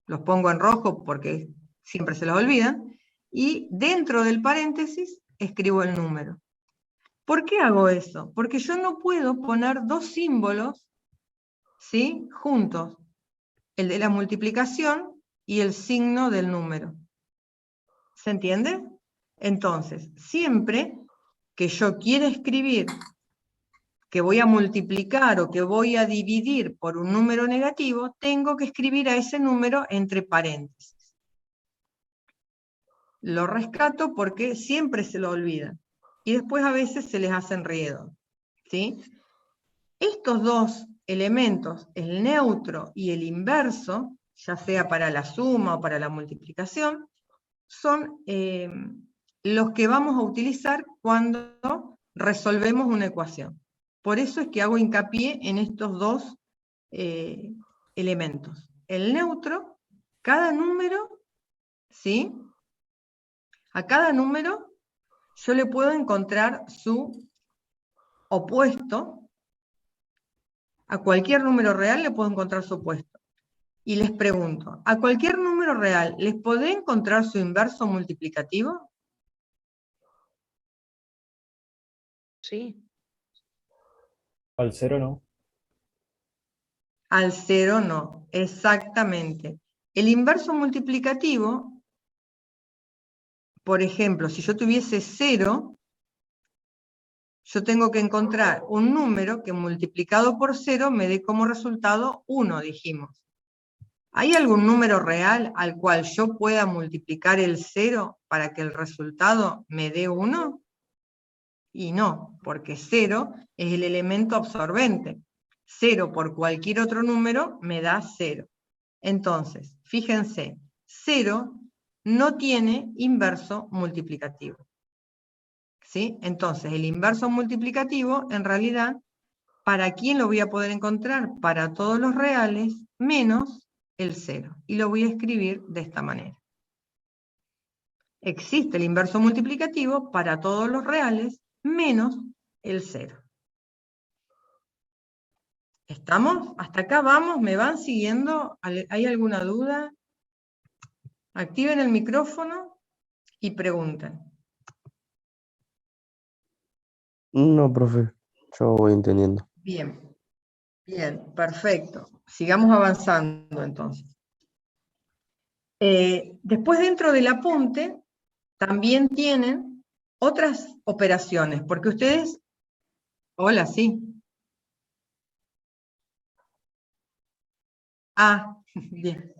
los pongo en rojo porque siempre se los olvidan, y dentro del paréntesis escribo el número. ¿Por qué hago eso? Porque yo no puedo poner dos símbolos, ¿sí?, juntos, el de la multiplicación y el signo del número. ¿Se entiende? Entonces, siempre que yo quiera escribir que voy a multiplicar o que voy a dividir por un número negativo, tengo que escribir a ese número entre paréntesis. Lo rescato porque siempre se lo olvidan y después a veces se les hace enredo, ¿sí? Estos dos elementos, el neutro y el inverso, ya sea para la suma o para la multiplicación, son los que vamos a utilizar cuando resolvemos una ecuación. Por eso es que hago hincapié en estos dos elementos. El neutro, cada número, ¿sí? A cada número yo le puedo encontrar su opuesto, a cualquier número real le puedo encontrar su opuesto. Y les pregunto, ¿a cualquier número real les podré encontrar su inverso multiplicativo? Sí. Al 0 no. Al 0 no, exactamente. El inverso multiplicativo, por ejemplo, si yo tuviese 0, yo tengo que encontrar un número que multiplicado por 0 me dé como resultado 1, dijimos. ¿Hay algún número real al cual yo pueda multiplicar el 0 para que el resultado me dé 1? Y no, porque 0 es el elemento absorbente. 0 por cualquier otro número me da 0. Entonces, fíjense, 0 no tiene inverso multiplicativo. ¿Sí? Entonces, el inverso multiplicativo, en realidad, ¿para quién lo voy a poder encontrar? Para todos los reales, menos el 0. Y lo voy a escribir de esta manera. Existe el inverso multiplicativo para todos los reales, menos el 0. ¿Estamos? ¿Hasta acá vamos? ¿Me van siguiendo? ¿Hay alguna duda? Activen el micrófono y pregunten. No, profe, yo voy entendiendo. Bien, bien, perfecto. Sigamos avanzando entonces. Después dentro del apunte también tienen otras operaciones, porque ustedes... Hola, sí. Ah, bien.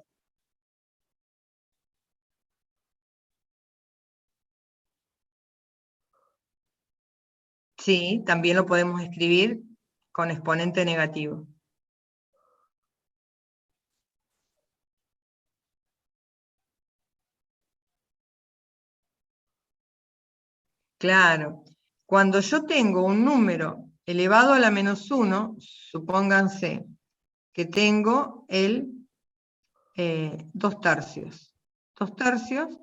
Sí, también lo podemos escribir con exponente negativo. Claro. Cuando yo tengo un número elevado a la menos 1, supónganse que tengo el 2 tercios. 2 tercios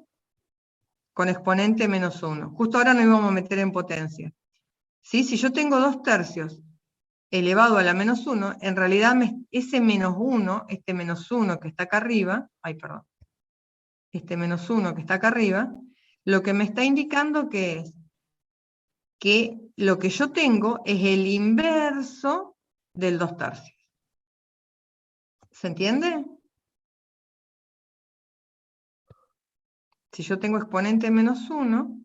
con exponente menos 1. Justo ahora nos íbamos a meter en potencia. ¿Sí? Si yo tengo 2 tercios elevado a la menos 1, en realidad ese menos 1, este menos 1 que está acá arriba, este menos 1 que está acá arriba, lo que me está indicando que es que lo que yo tengo es el inverso del 2 tercios. ¿Se entiende? Si yo tengo exponente menos 1,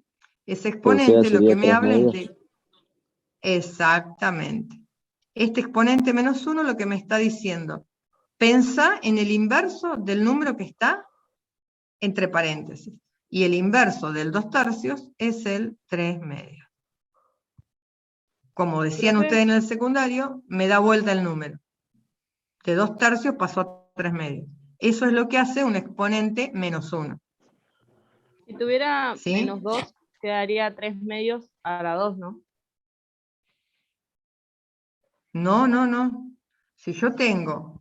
ese exponente lo que me habla es de... Exactamente. Este exponente menos 1 lo que me está diciendo, pensá en el inverso del número que está entre paréntesis. Y el inverso del 2 tercios es el 3 medios. Como decían ustedes en el secundario, me da vuelta el número. De 2 tercios pasó a 3 medios. Eso es lo que hace un exponente menos 1. Si tuviera ¿Sí? menos 2, quedaría 3 medios a la 2, ¿no? No, no, no. Si yo tengo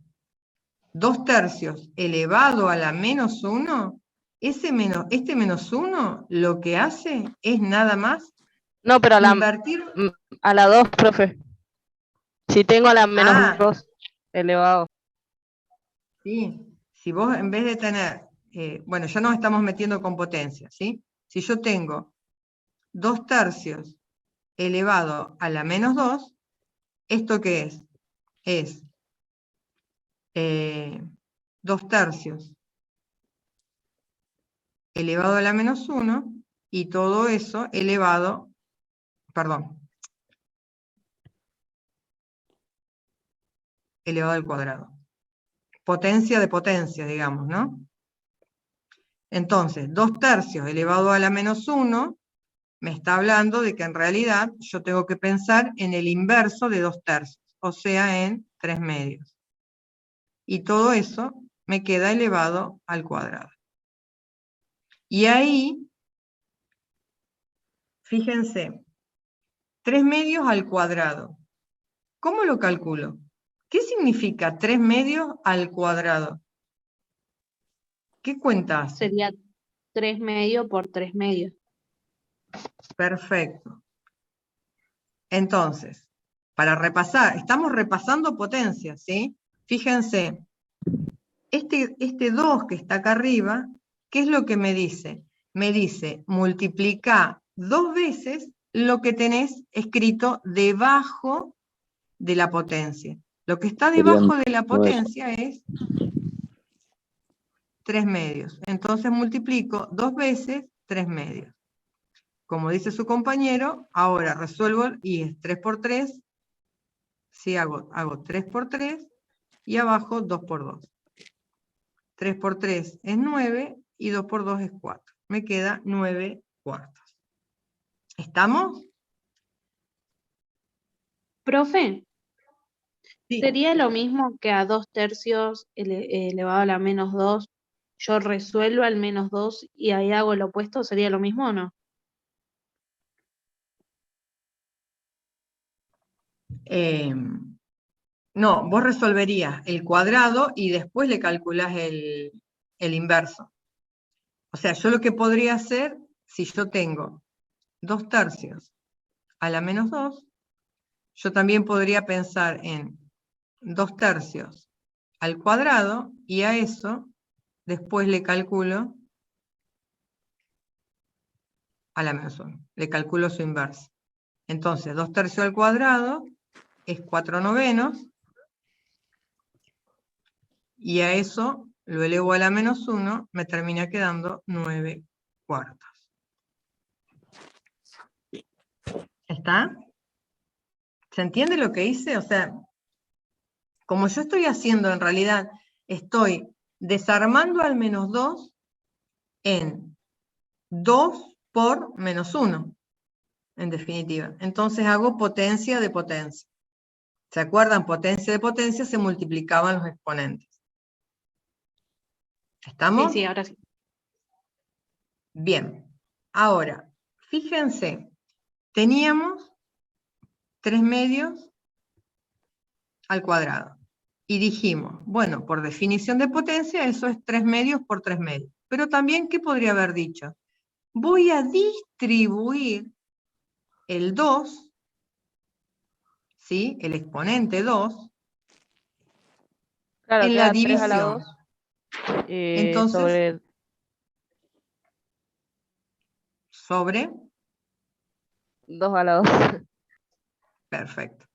2 tercios elevado a la menos 1, este menos 1 lo que hace es nada más No, pero invertir. a la 2, profe. Si tengo a la menos 2 elevado. Sí, si vos en vez de tener, bueno, ya nos estamos metiendo con potencia, ¿sí? Si yo tengo 2 tercios elevado a la menos 2, ¿esto qué es? Es 2 tercios elevado a la menos 1 y todo eso elevado, elevado al cuadrado. Potencia de potencia, digamos, ¿no? Entonces, 2 tercios elevado a la menos 1 me está hablando de que en realidad yo tengo que pensar en el inverso de 2 tercios, o sea, en 3 medios. Y todo eso me queda elevado al cuadrado. Y ahí, fíjense, 3 medios al cuadrado. ¿Cómo lo calculo? ¿Qué significa 3 medios al cuadrado? ¿Qué cuenta hace? Sería 3 medios por 3 medios. Perfecto. Entonces, para repasar, estamos repasando potencias, ¿sí? Fíjense, este 2 que está acá arriba, ¿qué es lo que me dice? Me dice, multiplica 2 veces lo que tenés escrito debajo de la potencia. Lo que está debajo de la potencia es 3 medios. Entonces multiplico 2 veces 3 medios. Como dice su compañero, ahora resuelvo y es 3 por 3. Si hago 3 por 3 y abajo 2 por 2. 3 por 3 es 9 y 2 por 2 es 4. Me queda 9 cuartos. ¿Estamos? Profe, Sí. ¿sería lo mismo que a 2/3 elevado a la -2, yo resuelvo al -2 y ahí hago el opuesto? ¿Sería lo mismo o no? No, vos resolverías el cuadrado y después le calculás el inverso. O sea, yo lo que podría hacer, si yo tengo 2/3 a la -2, yo también podría pensar en 2/3 al cuadrado y a eso después le calculo a la -1, le calculo su inverso. Entonces, 2/3 al cuadrado es 4/9, y a eso lo elevo a la -1, me termina quedando 9 cuartos. ¿Está? ¿Se entiende lo que hice? O sea, como yo estoy haciendo en realidad, estoy desarmando al -2 en 2 por -1, en definitiva. Entonces hago potencia de potencia. ¿Se acuerdan? Potencia de potencia se multiplicaban los exponentes. ¿Estamos? Sí, ahora sí. Bien. Ahora, fíjense, teníamos 3 medios al cuadrado. Y dijimos, bueno, por definición de potencia, eso es 3 medios por 3 medios. Pero también, ¿qué podría haber dicho? Voy a distribuir el 2, ¿sí? El exponente 2, Claro, en la queda 3 a la división. 2 Entonces, sobre 2 a la 2. perfecto.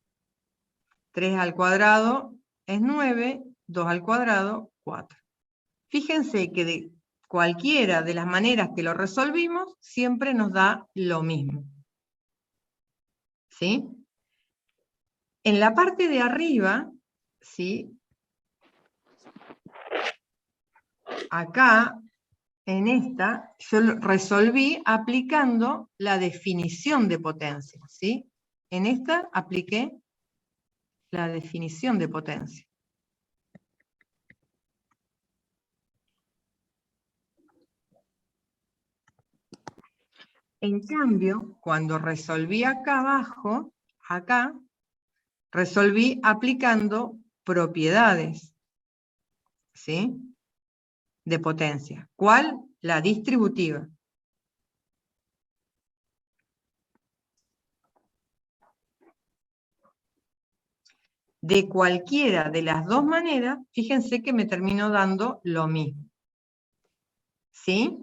3 al cuadrado es 9, 2 al cuadrado, 4. Fíjense que de cualquiera de las maneras que lo resolvimos, siempre nos da lo mismo. ¿Sí? En la parte de arriba, ¿sí? Acá, en esta, yo resolví aplicando la definición de potencia, ¿sí? En esta apliqué la definición de potencia. En cambio, cuando resolví acá abajo, acá, resolví aplicando propiedades, ¿sí? De potencia. ¿Cuál? La distributiva. De cualquiera de las dos maneras, fíjense que me terminó dando lo mismo. ¿Sí?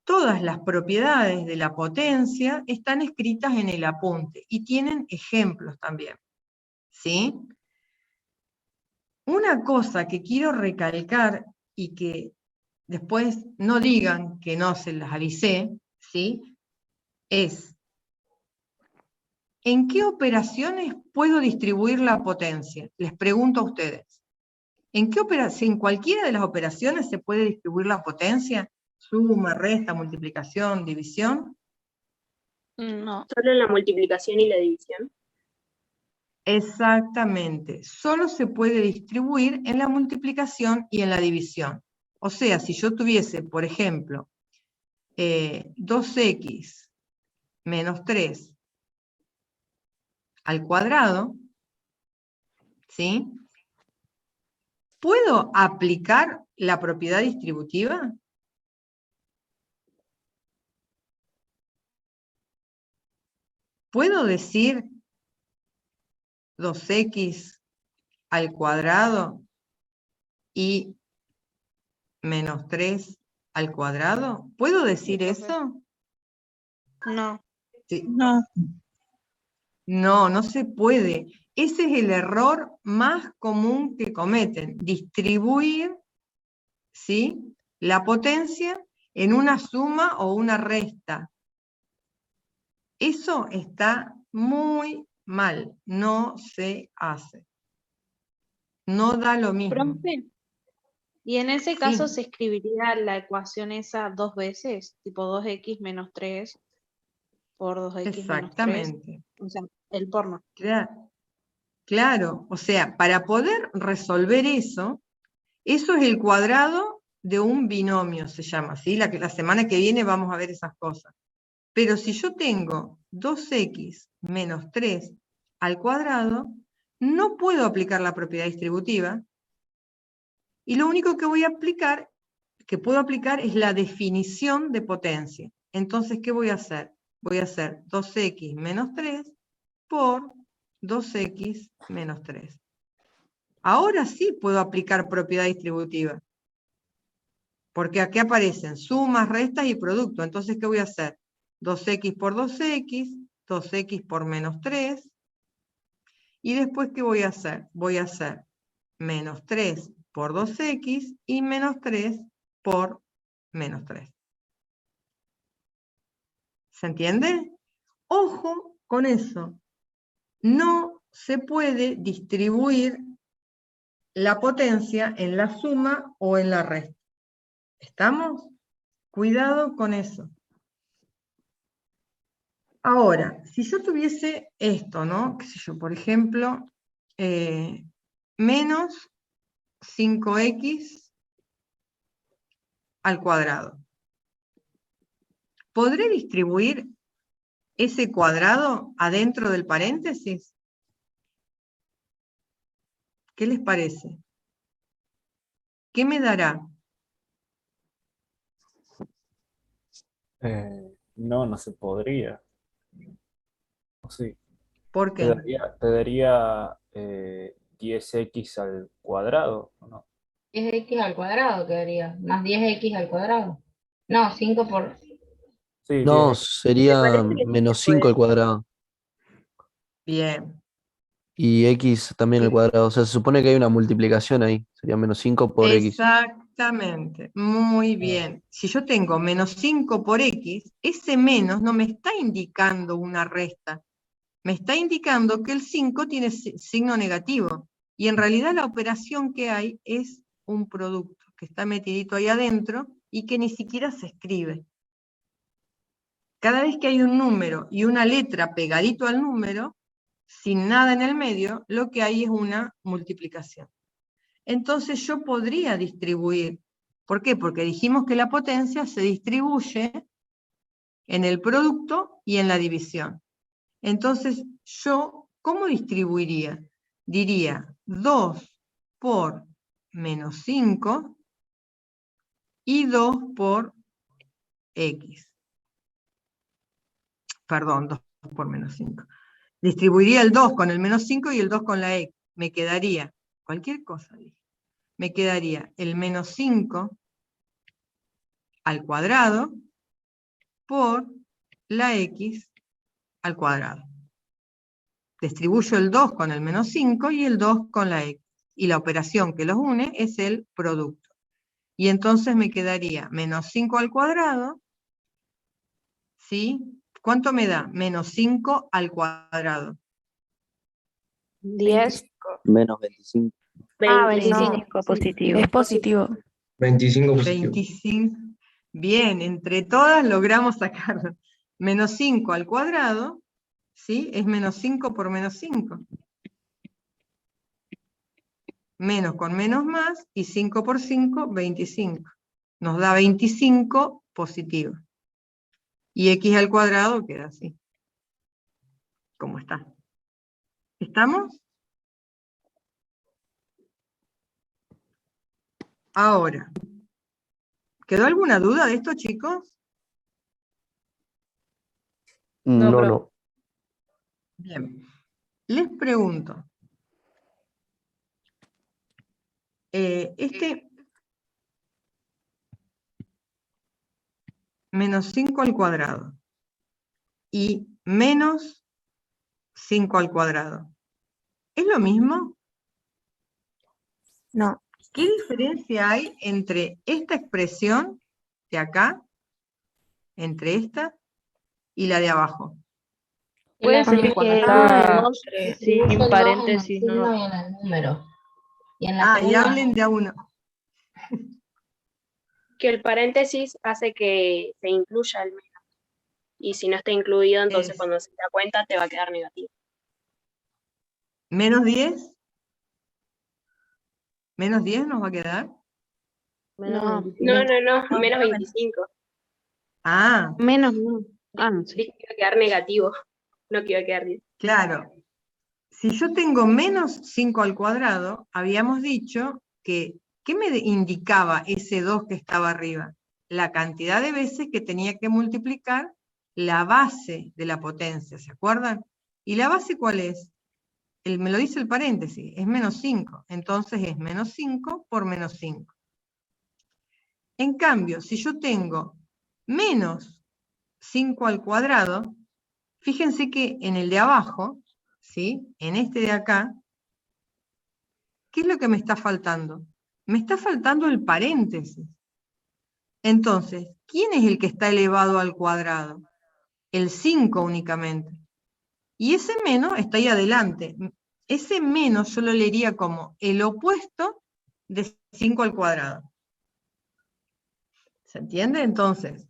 Todas las propiedades de la potencia están escritas en el apunte y tienen ejemplos también. ¿Sí? Una cosa que quiero recalcar y que después no digan que no se las avisé, ¿sí? Es, ¿en qué operaciones puedo distribuir la potencia? Les pregunto a ustedes. ¿En cualquiera de las operaciones se puede distribuir la potencia? Suma, resta, multiplicación, división. No. ¿Solo en la multiplicación y la división? Exactamente. Solo se puede distribuir en la multiplicación y en la división. O sea, si yo tuviese, por ejemplo, 2x menos 3 al cuadrado, ¿sí? ¿Puedo aplicar la propiedad distributiva? ¿Puedo decir 2x al cuadrado y menos 3 al cuadrado? ¿Puedo decir Sí, profe. eso? No. Sí. No. No, no se puede. Ese es el error más común que cometen, distribuir, ¿sí?, la potencia en una suma o una resta. Eso está muy mal, no se hace. No da lo mismo. Profe, y en ese Sí. caso se escribiría la ecuación esa 2 veces, tipo 2x menos 3 por 2x menos 3. Exactamente. O sea, el porno. Claro, o sea, para poder resolver eso es el cuadrado de un binomio, se llama, ¿sí? La semana que viene vamos a ver esas cosas. Pero si yo tengo 2x menos 3 al cuadrado, no puedo aplicar la propiedad distributiva, y lo único que puedo aplicar es la definición de potencia. Entonces, ¿qué voy a hacer? Voy a hacer 2x menos 3 por 2x menos 3. Ahora sí puedo aplicar propiedad distributiva, porque aquí aparecen sumas, restas y producto. Entonces, ¿qué voy a hacer? 2x por 2x, 2x por menos 3, y después, ¿qué voy a hacer? Voy a hacer menos 3 por 2x y menos 3 por menos 3. ¿Se entiende? Ojo con eso. No se puede distribuir la potencia en la suma o en la resta. ¿Estamos? Cuidado con eso. Ahora, si yo tuviese esto, ¿no? ¿Qué sé yo? Por ejemplo, menos 5x al cuadrado. ¿Podré distribuir ese cuadrado adentro del paréntesis? ¿Qué les parece? ¿Qué me dará? No, no se podría. ¿O sí? ¿Por Te qué? daría 10x al cuadrado, ¿o no? 10x al cuadrado quedaría, más 10x al cuadrado. No, 5 por... Sí, No, 10x. sería parece que sí menos se puede. 5 al cuadrado. Bien. Y x también al cuadrado. O sea, se supone que hay una multiplicación ahí. Sería menos 5 por x. Exactamente, muy bien. Si yo tengo menos 5 por x, ese menos no me está indicando una resta, me está indicando que el 5 tiene signo negativo, y en realidad la operación que hay es un producto que está metidito ahí adentro y que ni siquiera se escribe. Cada vez que hay un número y una letra pegadito al número, sin nada en el medio, lo que hay es una multiplicación. Entonces yo podría distribuir. ¿Por qué? Porque dijimos que la potencia se distribuye en el producto y en la división. Entonces yo, ¿cómo distribuiría? Diría 2 por menos 5 y 2 por x. Perdón, 2 por menos 5. Distribuiría el 2 con el menos 5 y el 2 con la x. Me quedaría, cualquier cosa, me quedaría el menos 5 al cuadrado por la x al cuadrado. Distribuyo el 2 con el menos 5 y el 2 con la x. Y la operación que los une es el producto. Y entonces me quedaría menos 5 al cuadrado, ¿sí? ¿Cuánto me da? Menos 5 al cuadrado. 10. Menos 25. Ah, 25 positivo. Es positivo. 25 positivo. 25. Bien, entre todas logramos sacarlo. Menos 5 al cuadrado, ¿sí? Es menos 5 por menos 5. Menos con menos más, y 5 por 5, 25. Nos da 25 positivo. Y x al cuadrado queda así, como está. ¿Estamos? Ahora, ¿quedó alguna duda de esto, chicos? No, no. Bien. Les pregunto, menos 5 al cuadrado y menos 5 al cuadrado, ¿es lo mismo? No. ¿Qué diferencia hay entre esta expresión de acá, entre esta y la de abajo? Puede La ser que cuando primera está distribuye el sin 2 en el paréntesis, signo ¿no? y en el número. Y en la Ah, y segunda hablen de a uno. Que el paréntesis hace que se incluya el menos. Y si no está incluido, entonces Es cuando se da cuenta te va a quedar negativo. menos 10. ¿Menos 10 nos va a quedar? No, No, menos 25. Ah, Menos no. Ah, no sé. Dije que iba a quedar negativo, no que iba a quedar 10. claro. Si yo tengo menos 5 al cuadrado, habíamos dicho que, ¿qué me indicaba ese 2 que estaba arriba? La cantidad de veces que tenía que multiplicar la base de la potencia, ¿se acuerdan? ¿Y la base cuál es? Me lo dice el paréntesis, es menos 5. Entonces es menos 5 por menos 5. En cambio, si yo tengo menos 5 al cuadrado, fíjense que en el de abajo, ¿sí? En este de acá, ¿qué es lo que me está faltando? Me está faltando el paréntesis. Entonces, ¿quién es el que está elevado al cuadrado? El 5 únicamente. Y ese menos está ahí adelante. Ese menos yo lo leería como el opuesto de 5 al cuadrado. ¿Se entiende? Entonces,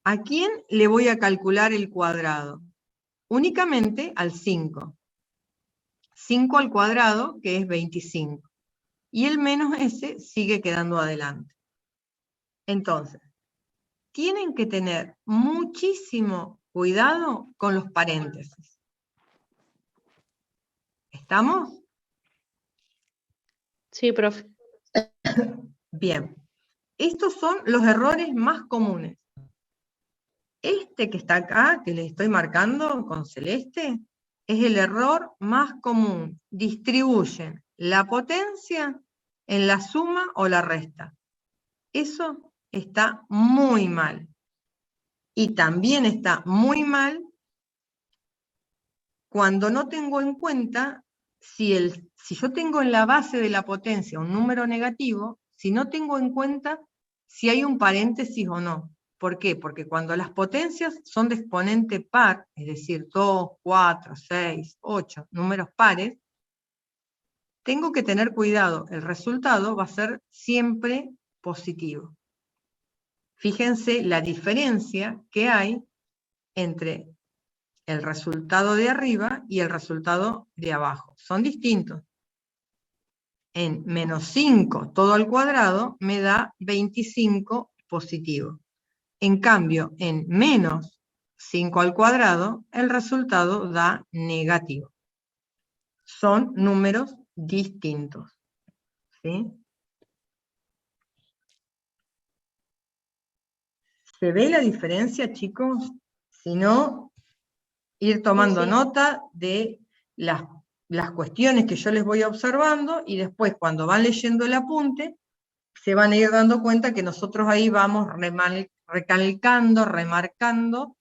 ¿a quién le voy a calcular el cuadrado? Únicamente al 5. 5 al cuadrado, que es 25. Y el menos ese sigue quedando adelante. Entonces, tienen que tener muchísimo cuidado con los paréntesis. ¿Estamos? Sí, profe. Bien. Estos son los errores más comunes. Este que está acá, que les estoy marcando con celeste, es el error más común. Distribuyen la potencia en la suma o la resta. Eso está muy mal. Y también está muy mal cuando no tengo en cuenta si yo tengo en la base de la potencia un número negativo, si no tengo en cuenta si hay un paréntesis o no. ¿Por qué? Porque cuando las potencias son de exponente par, es decir, 2, 4, 6, 8, números pares, tengo que tener cuidado, el resultado va a ser siempre positivo. Fíjense la diferencia que hay entre el resultado de arriba y el resultado de abajo. Son distintos. En menos 5 todo al cuadrado me da 25 positivo. En cambio, en menos 5 al cuadrado, el resultado da negativo. Son números distintos. ¿Sí? ¿Se ve la diferencia, chicos? Si no, ir tomando nota de las cuestiones que yo les voy observando y después cuando van leyendo el apunte, se van a ir dando cuenta que nosotros ahí vamos recalcando, remarcando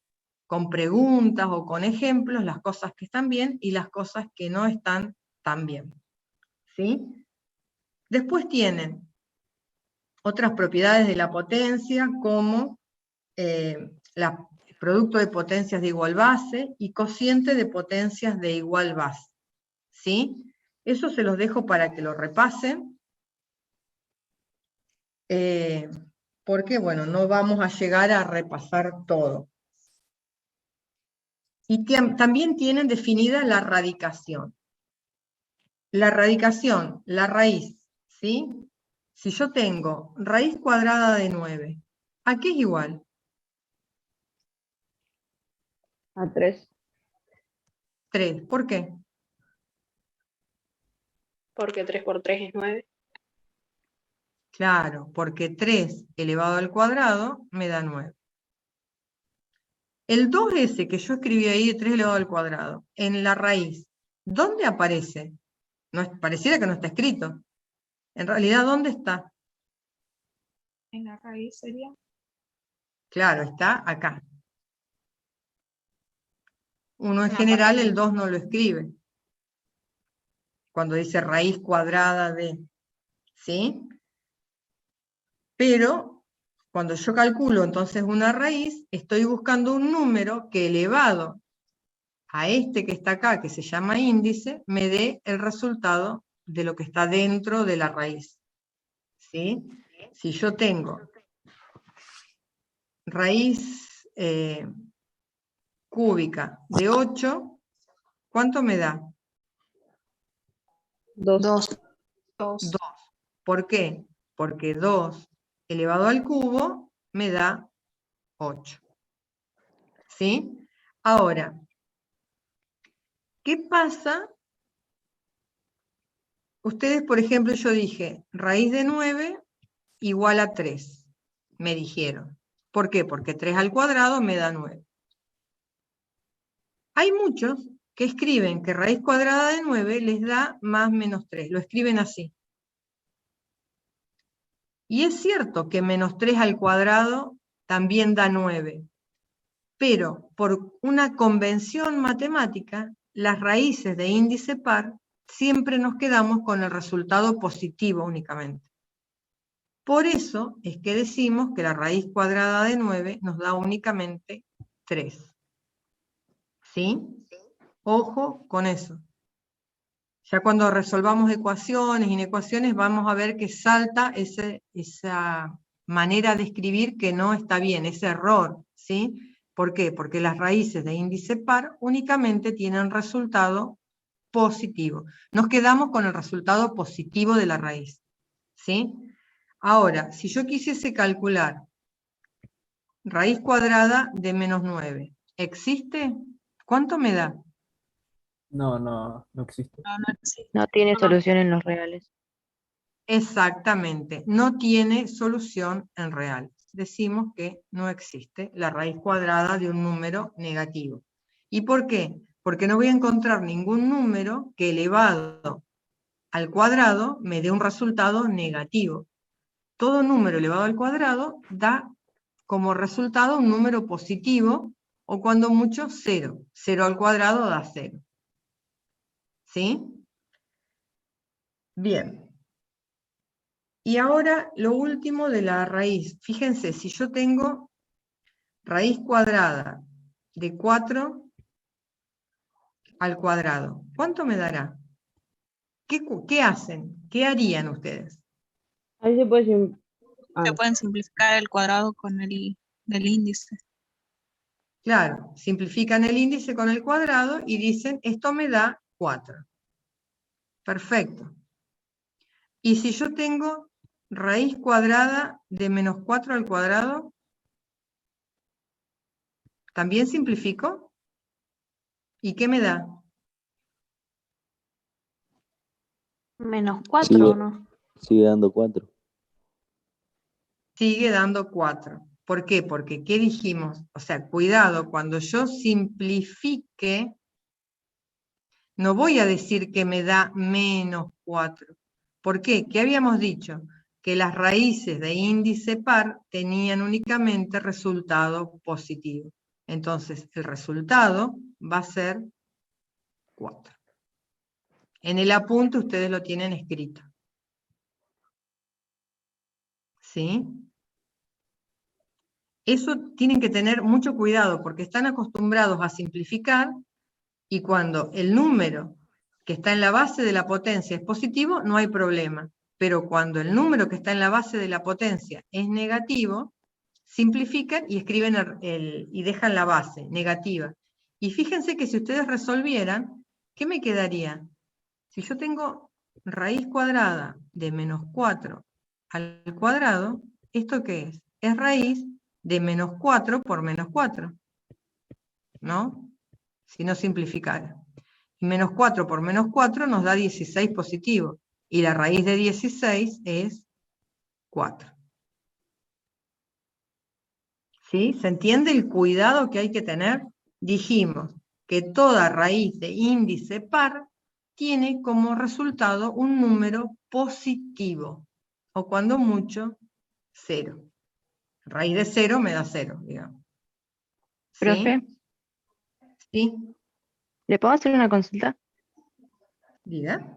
con preguntas o con ejemplos las cosas que están bien y las cosas que no están tan bien. ¿Sí? Después tienen otras propiedades de la potencia como producto de potencias de igual base y cociente de potencias de igual base. ¿Sí? Eso se los dejo para que lo repasen. Porque, bueno, no vamos a llegar a repasar todo. Y también tienen definida la radicación. La radicación, la raíz, ¿sí? Si yo tengo raíz cuadrada de 9, ¿a qué es igual? A 3. 3. ¿Por qué? Porque 3 por 3 es 9. Claro, porque 3 elevado al cuadrado me da 9. El 2s que yo escribí ahí, 3 elevado al cuadrado, en la raíz, ¿dónde aparece? Pareciera que no está escrito. En realidad, ¿dónde está? En la raíz sería. Claro, está acá. Uno en La general parte el 2 no lo escribe. Cuando dice raíz cuadrada de, ¿sí? Pero cuando yo calculo entonces una raíz, estoy buscando un número que elevado a este que está acá, que se llama índice, me dé el resultado de lo que está dentro de la raíz. ¿Sí? Si yo tengo raíz cúbica de 8, ¿cuánto me da? 2. 2. ¿Por qué? Porque 2 elevado al cubo me da 8. ¿Sí? Ahora, ¿qué pasa? Ustedes, por ejemplo, yo dije, raíz de 9 igual a 3, me dijeron. ¿Por qué? Porque 3 al cuadrado me da 9. Hay muchos que escriben que raíz cuadrada de 9 les da más menos 3, lo escriben así. Y es cierto que menos 3 al cuadrado también da 9, pero por una convención matemática, las raíces de índice par siempre nos quedamos con el resultado positivo únicamente. Por eso es que decimos que la raíz cuadrada de 9 nos da únicamente 3. ¿Sí? Ojo con eso. Ya cuando resolvamos ecuaciones, inecuaciones, vamos a ver que salta esa manera de escribir que no está bien, ese error, ¿sí? ¿Por qué? Porque las raíces de índice par únicamente tienen resultado positivo. Nos quedamos con el resultado positivo de la raíz, ¿sí? Ahora, si yo quisiese calcular raíz cuadrada de menos 9, ¿existe? ¿Cuánto me da? No existe. No, no existe. No tiene solución en los reales. Exactamente, no tiene solución en real. Decimos que no existe la raíz cuadrada de un número negativo. ¿Y por qué? Porque no voy a encontrar ningún número que elevado al cuadrado me dé un resultado negativo. Todo número elevado al cuadrado da como resultado un número positivo, o cuando mucho 0. 0 al cuadrado da 0. ¿Sí? Bien. Y ahora lo último de la raíz. Fíjense, si yo tengo raíz cuadrada de 4 al cuadrado, ¿cuánto me dará? ¿Qué hacen? ¿Qué harían ustedes? Ahí se puede Se pueden simplificar el cuadrado con el del índice. Claro, simplifican el índice con el cuadrado y dicen, esto me da 4. Perfecto. Y si yo tengo raíz cuadrada de menos 4 al cuadrado, ¿también simplifico? ¿Y qué me da? Menos 4, ¿o no? Sigue dando 4. Sigue dando 4. ¿Por qué? Porque, ¿qué dijimos? O sea, cuidado, cuando yo simplifique, no voy a decir que me da menos 4. ¿Por qué? ¿Qué habíamos dicho? Que las raíces de índice par tenían únicamente resultado positivo. Entonces, el resultado va a ser 4. En el apunte ustedes lo tienen escrito. ¿Sí? Eso tienen que tener mucho cuidado porque están acostumbrados a simplificar y cuando el número que está en la base de la potencia es positivo, no hay problema. Pero cuando el número que está en la base de la potencia es negativo, simplifican y escriben y dejan la base negativa. Y fíjense que si ustedes resolvieran, ¿qué me quedaría? Si yo tengo raíz cuadrada de menos 4 al cuadrado, ¿esto qué es? Es raíz de menos 4 por menos 4, ¿no? Si no simplificara. Y menos 4 por menos 4 nos da 16 positivo. Y la raíz de 16 es 4. ¿Sí? ¿Se entiende el cuidado que hay que tener? Dijimos que toda raíz de índice par tiene como resultado un número positivo, o cuando mucho, 0. Raíz de 0 me da 0, digamos. ¿Sí? Profe, ¿Sí? ¿le puedo hacer una consulta? Diga.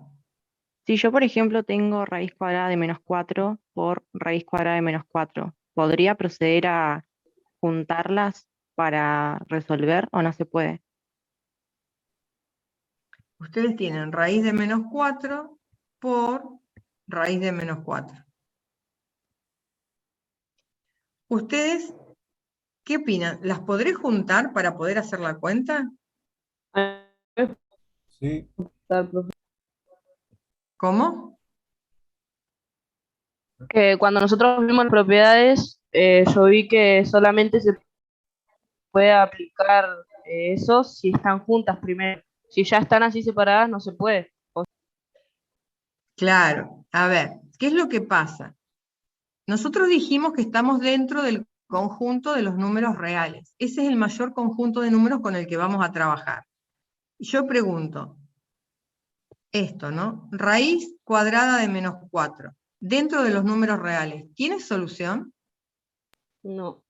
Si yo, por ejemplo, tengo raíz cuadrada de -4 por raíz cuadrada de -4, ¿podría proceder a juntarlas para resolver o no se puede? Ustedes tienen raíz de -4 por raíz de -4. ¿Ustedes qué opinan? ¿Las podré juntar para poder hacer la cuenta? Sí. ¿Cómo? Que cuando nosotros vimos las propiedades, yo vi que solamente se puede aplicar eso si están juntas primero. Si ya están así separadas, no se puede. Claro. A ver, ¿qué es lo que pasa? Nosotros dijimos que estamos dentro del conjunto de los números reales. Ese es el mayor conjunto de números con el que vamos a trabajar. Y yo pregunto, esto, ¿no? Raíz cuadrada de -4, dentro de los números reales, ¿tiene solución? No.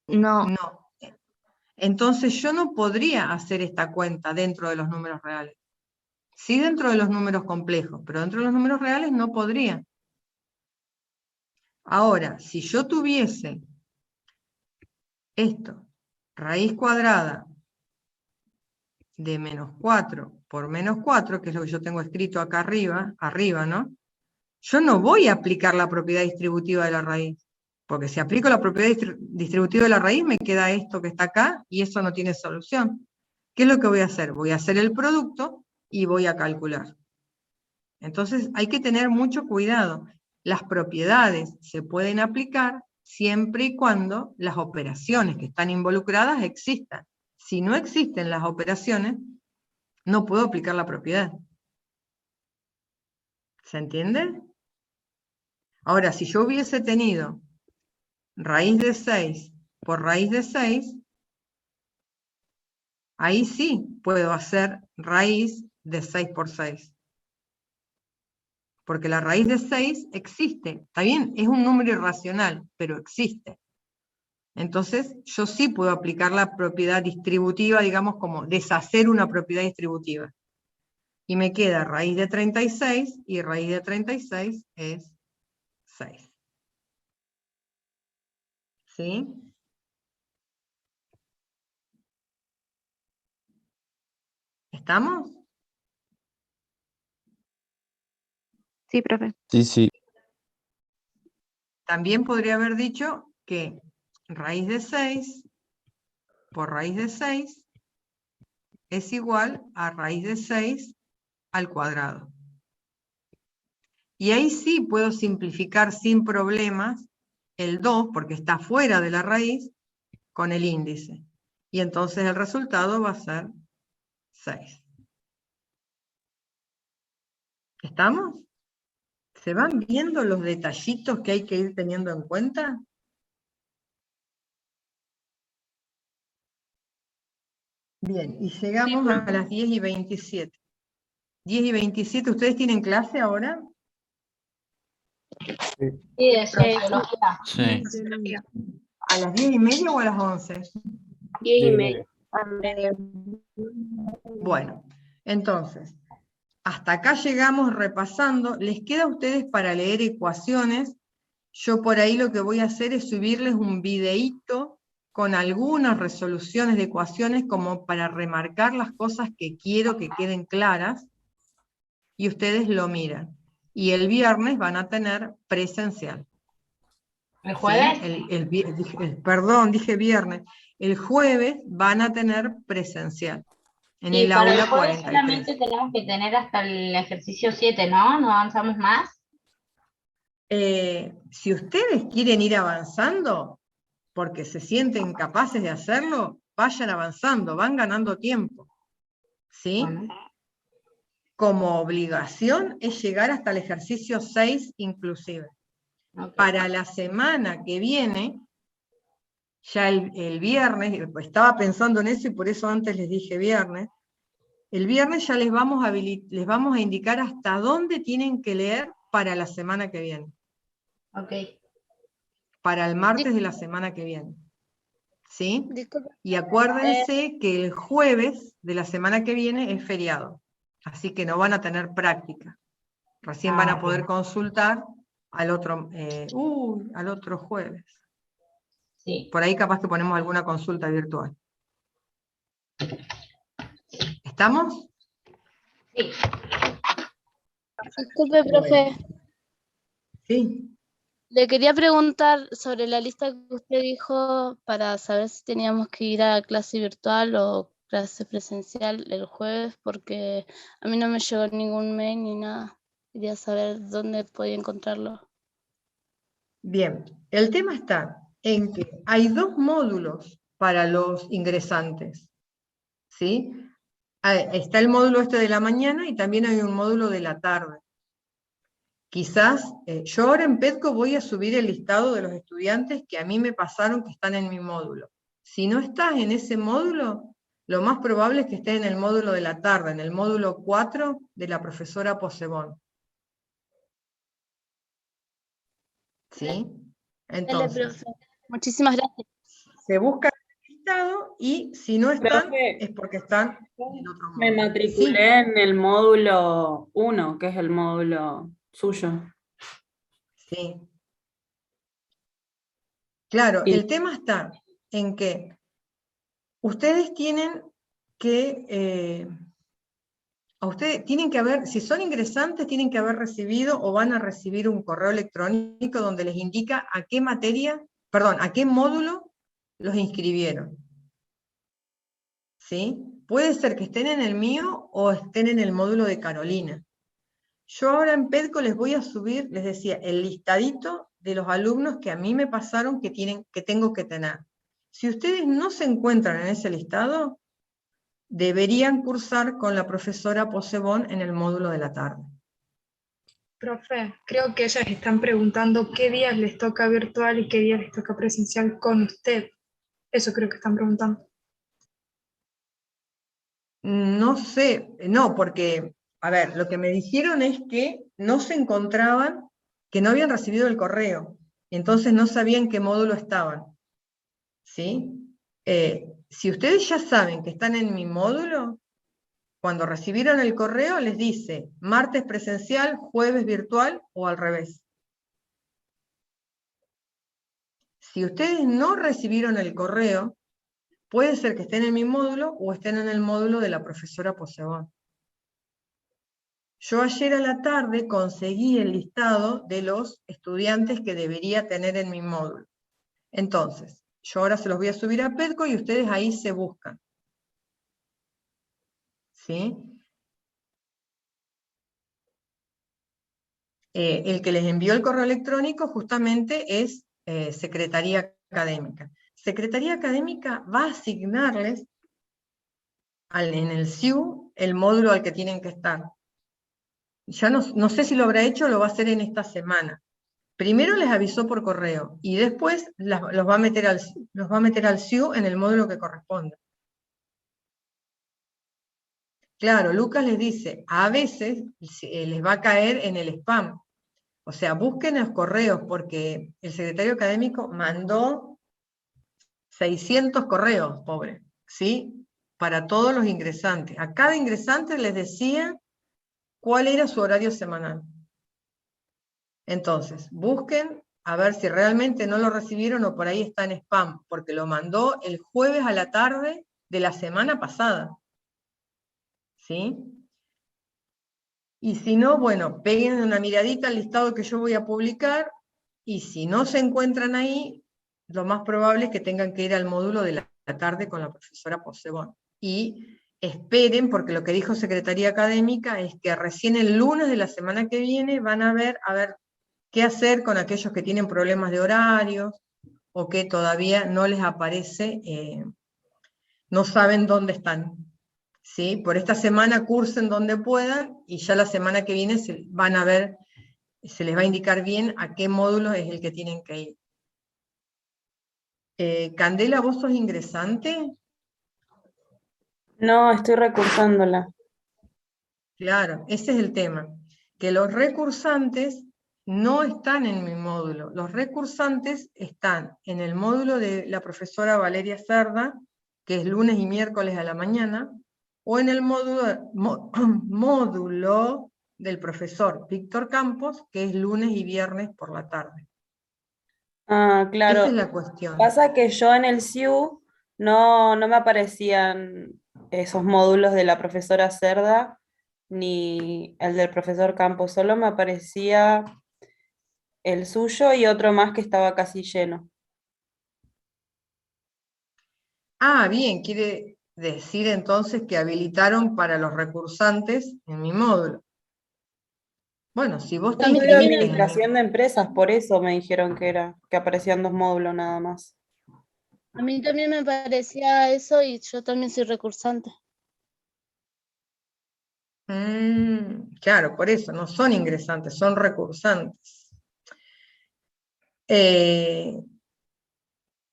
No, No. Entonces yo no podría hacer esta cuenta dentro de los números reales. Sí dentro de los números complejos, pero dentro de los números reales no podría. Ahora, si yo tuviese esto, raíz cuadrada de -4 por -4, que es lo que yo tengo escrito acá arriba, ¿no? Yo no voy a aplicar la propiedad distributiva de la raíz, porque si aplico la propiedad distributiva de la raíz me queda esto que está acá y eso no tiene solución. ¿Qué es lo que voy a hacer? Voy a hacer el producto y voy a calcular. Entonces hay que tener mucho cuidado. Las propiedades se pueden aplicar siempre y cuando las operaciones que están involucradas existan. Si no existen las operaciones, no puedo aplicar la propiedad. ¿Se entiende? Ahora, si yo hubiese tenido raíz de 6 por raíz de 6, ahí sí puedo hacer raíz de 6 por 6. Porque la raíz de 6 existe. Está bien, es un número irracional, pero existe. Entonces, yo sí puedo aplicar la propiedad distributiva, digamos, como deshacer una propiedad distributiva. Y me queda raíz de 36, y raíz de 36 es 6. ¿Sí? ¿Estamos? Sí, profe. Sí, sí. También podría haber dicho que raíz de 6 por raíz de 6 es igual a raíz de 6 al cuadrado. Y ahí sí puedo simplificar sin problemas el 2, porque está fuera de la raíz, con el índice. Y entonces el resultado va a ser 6. ¿Estamos? ¿Se van viendo los detallitos que hay que ir teniendo en cuenta? Bien, y llegamos a las 10:27. 10:27, ¿ustedes tienen clase ahora? Sí, de sociología. Sí. ¿A las 10:30 o a las 11? 10:30. Bueno, entonces, hasta acá llegamos repasando. Les queda a ustedes para leer ecuaciones. Yo por ahí lo que voy a hacer es subirles un videíto con algunas resoluciones de ecuaciones como para remarcar las cosas que quiero que queden claras, y ustedes lo miran. Y el viernes van a tener presencial. ¿El jueves? ¿Sí? Perdón, dije viernes. El jueves van a tener presencial. En Y el para el aula jueves 43. solamente tenemos que tener hasta el ejercicio 7, ¿no? ¿No avanzamos más? Si ustedes quieren ir avanzando, porque se sienten capaces de hacerlo, vayan avanzando, van ganando tiempo. ¿Sí? Bueno. Como obligación es llegar hasta el ejercicio 6 inclusive. Okay. Para la semana que viene, ya el viernes, estaba pensando en eso y por eso antes les dije viernes, el viernes ya les vamos a indicar hasta dónde tienen que leer para la semana que viene. Ok. Para el martes de la semana que viene. ¿Sí? Disculpe. Y acuérdense que el jueves de la semana que viene es feriado. Así que no van a tener práctica. Recién van a poder consultar al otro jueves. Sí. Por ahí capaz que ponemos alguna consulta virtual. ¿Estamos? Sí. Disculpe, profe. Sí. Le quería preguntar sobre la lista que usted dijo para saber si teníamos que ir a clase virtual o clase presencial el jueves, porque a mí no me llegó ningún mail ni nada. Quería saber dónde podía encontrarlo. Bien, el tema está en que hay 2 módulos para los ingresantes, ¿sí? Está el módulo este de la mañana y también hay un módulo de la tarde. Quizás, yo ahora en Petco voy a subir el listado de los estudiantes que a mí me pasaron que están en mi módulo. Si no estás en ese módulo, lo más probable es que estés en el módulo de la tarde, en el módulo 4 de la profesora Posebón. ¿Sí? Entonces, Muchísimas gracias. se busca el listado y si no están, Profe, es porque están en el otro módulo. me matriculé en el módulo 1, que es el módulo suyo. Sí. Claro, Y- el tema está en que ustedes tienen que, ustedes tienen que haber, si son ingresantes, tienen que haber recibido o van a recibir un correo electrónico donde les indica a qué materia, perdón, a qué módulo los inscribieron. ¿Sí? Puede ser que estén en el mío o estén en el módulo de Carolina. Yo ahora en Petco les voy a subir, les decía, el listadito de los alumnos que a mí me pasaron que tengo que tener. Si ustedes no se encuentran en ese listado, deberían cursar con la profesora Posebón en el módulo de la tarde. Profe, creo que ellas están preguntando qué días les toca virtual y qué días les toca presencial con usted. Eso creo que están preguntando. No sé, no, porque, a ver, lo que me dijeron es que no se encontraban, que no habían recibido el correo, entonces no sabían qué módulo estaban. ¿Sí? Si ustedes ya saben que están en mi módulo, cuando recibieron el correo les dice martes presencial, jueves virtual o al revés. Si ustedes no recibieron el correo, puede ser que estén en mi módulo o estén en el módulo de la profesora Posebón. Yo ayer a la tarde conseguí el listado de los estudiantes que debería tener en mi módulo. Entonces, yo ahora se los voy a subir a Petco y ustedes ahí se buscan. ¿Sí? El que les envió el correo electrónico justamente es Secretaría Académica. Secretaría Académica va a asignarles en el SIU el módulo al que tienen que estar. Ya no sé si lo habrá hecho o lo va a hacer en esta semana. Primero les avisó por correo y después los va a meter al SIU en el módulo que corresponda. Claro, Lucas les dice, a veces les va a caer en el spam. O sea, busquen los correos porque el secretario académico mandó 600 correos, pobre, ¿sí? Para todos los ingresantes. A cada ingresante les decía cuál era su horario semanal. Entonces, busquen a ver si realmente no lo recibieron o por ahí está en spam, porque lo mandó el jueves a la tarde de la semana pasada. ¿Sí? Y si no, bueno, peguen una miradita al listado que yo voy a publicar, y si no se encuentran ahí, lo más probable es que tengan que ir al módulo de la tarde con la profesora Posebón. Y esperen, porque lo que dijo Secretaría Académica es que recién el lunes de la semana que viene van a ver qué hacer con aquellos que tienen problemas de horarios, o que todavía no les aparece, no saben dónde están. ¿Sí? Por esta semana cursen donde puedan, y ya la semana que viene van a ver, se les va a indicar bien a qué módulo es el que tienen que ir. Candela, ¿vos sos ingresante? No, estoy recursándola. Claro, ese es el tema. Que los recursantes no están en mi módulo. Los recursantes están en el módulo de la profesora Valeria Cerda, que es lunes y miércoles a la mañana, o en el módulo del profesor Víctor Campos, que es lunes y viernes por la tarde. Ah, claro. Esa es la cuestión. Pasa que yo en el SIU no me aparecían esos módulos de la profesora Cerda ni el del profesor Campos, solo me aparecía el suyo y otro más que estaba casi lleno. Ah, bien, quiere decir entonces que habilitaron para los recursantes en mi módulo. Bueno, si vos te Yo estudio inscribiste en mi... administración de empresas, por eso me dijeron que aparecían 2 módulos nada más. A mí también me parecía eso y yo también soy recursante. Claro, por eso, no son ingresantes, son recursantes.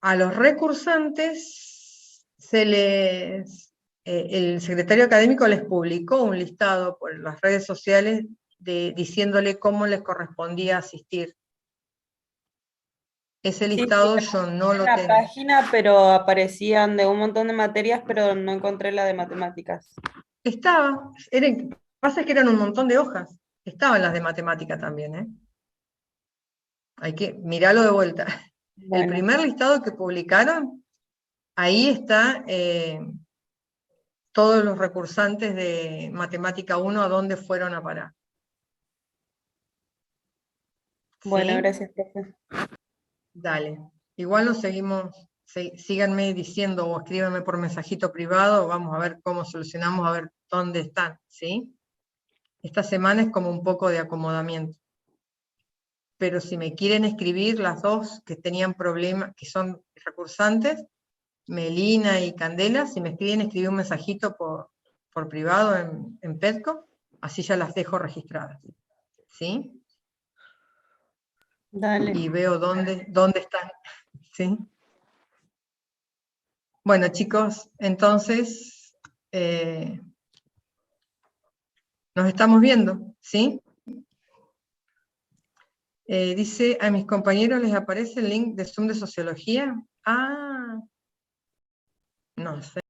A los recursantes el secretario académico les publicó un listado por las redes sociales diciéndole cómo les correspondía asistir. Ese listado yo no lo En la tengo. página, pero aparecían de un montón de materias, pero no encontré la de matemáticas. Pasa que eran un montón de hojas. Estaban las de matemática también, ¿eh? Hay que mirarlo de vuelta. El Bueno, primer listado que publicaron, ahí está todos los recursantes de Matemática 1 a dónde fueron a parar. bueno, ¿Sí? gracias, profe. Dale. Igual nos seguimos, síganme diciendo o escríbanme por mensajito privado, vamos a ver cómo solucionamos, a ver dónde están, ¿sí? Esta semana es como un poco de acomodamiento. Pero si me quieren escribir las dos que tenían problemas, que son recursantes, Melina y Candela, si me escribí un mensajito por privado en Petco, así ya las dejo registradas. ¿Sí? Dale. Y veo dónde están. ¿Sí? Bueno, chicos, entonces nos estamos viendo, ¿sí? Dice, a mis compañeros les aparece el link de Zoom de Sociología. Ah, no sé.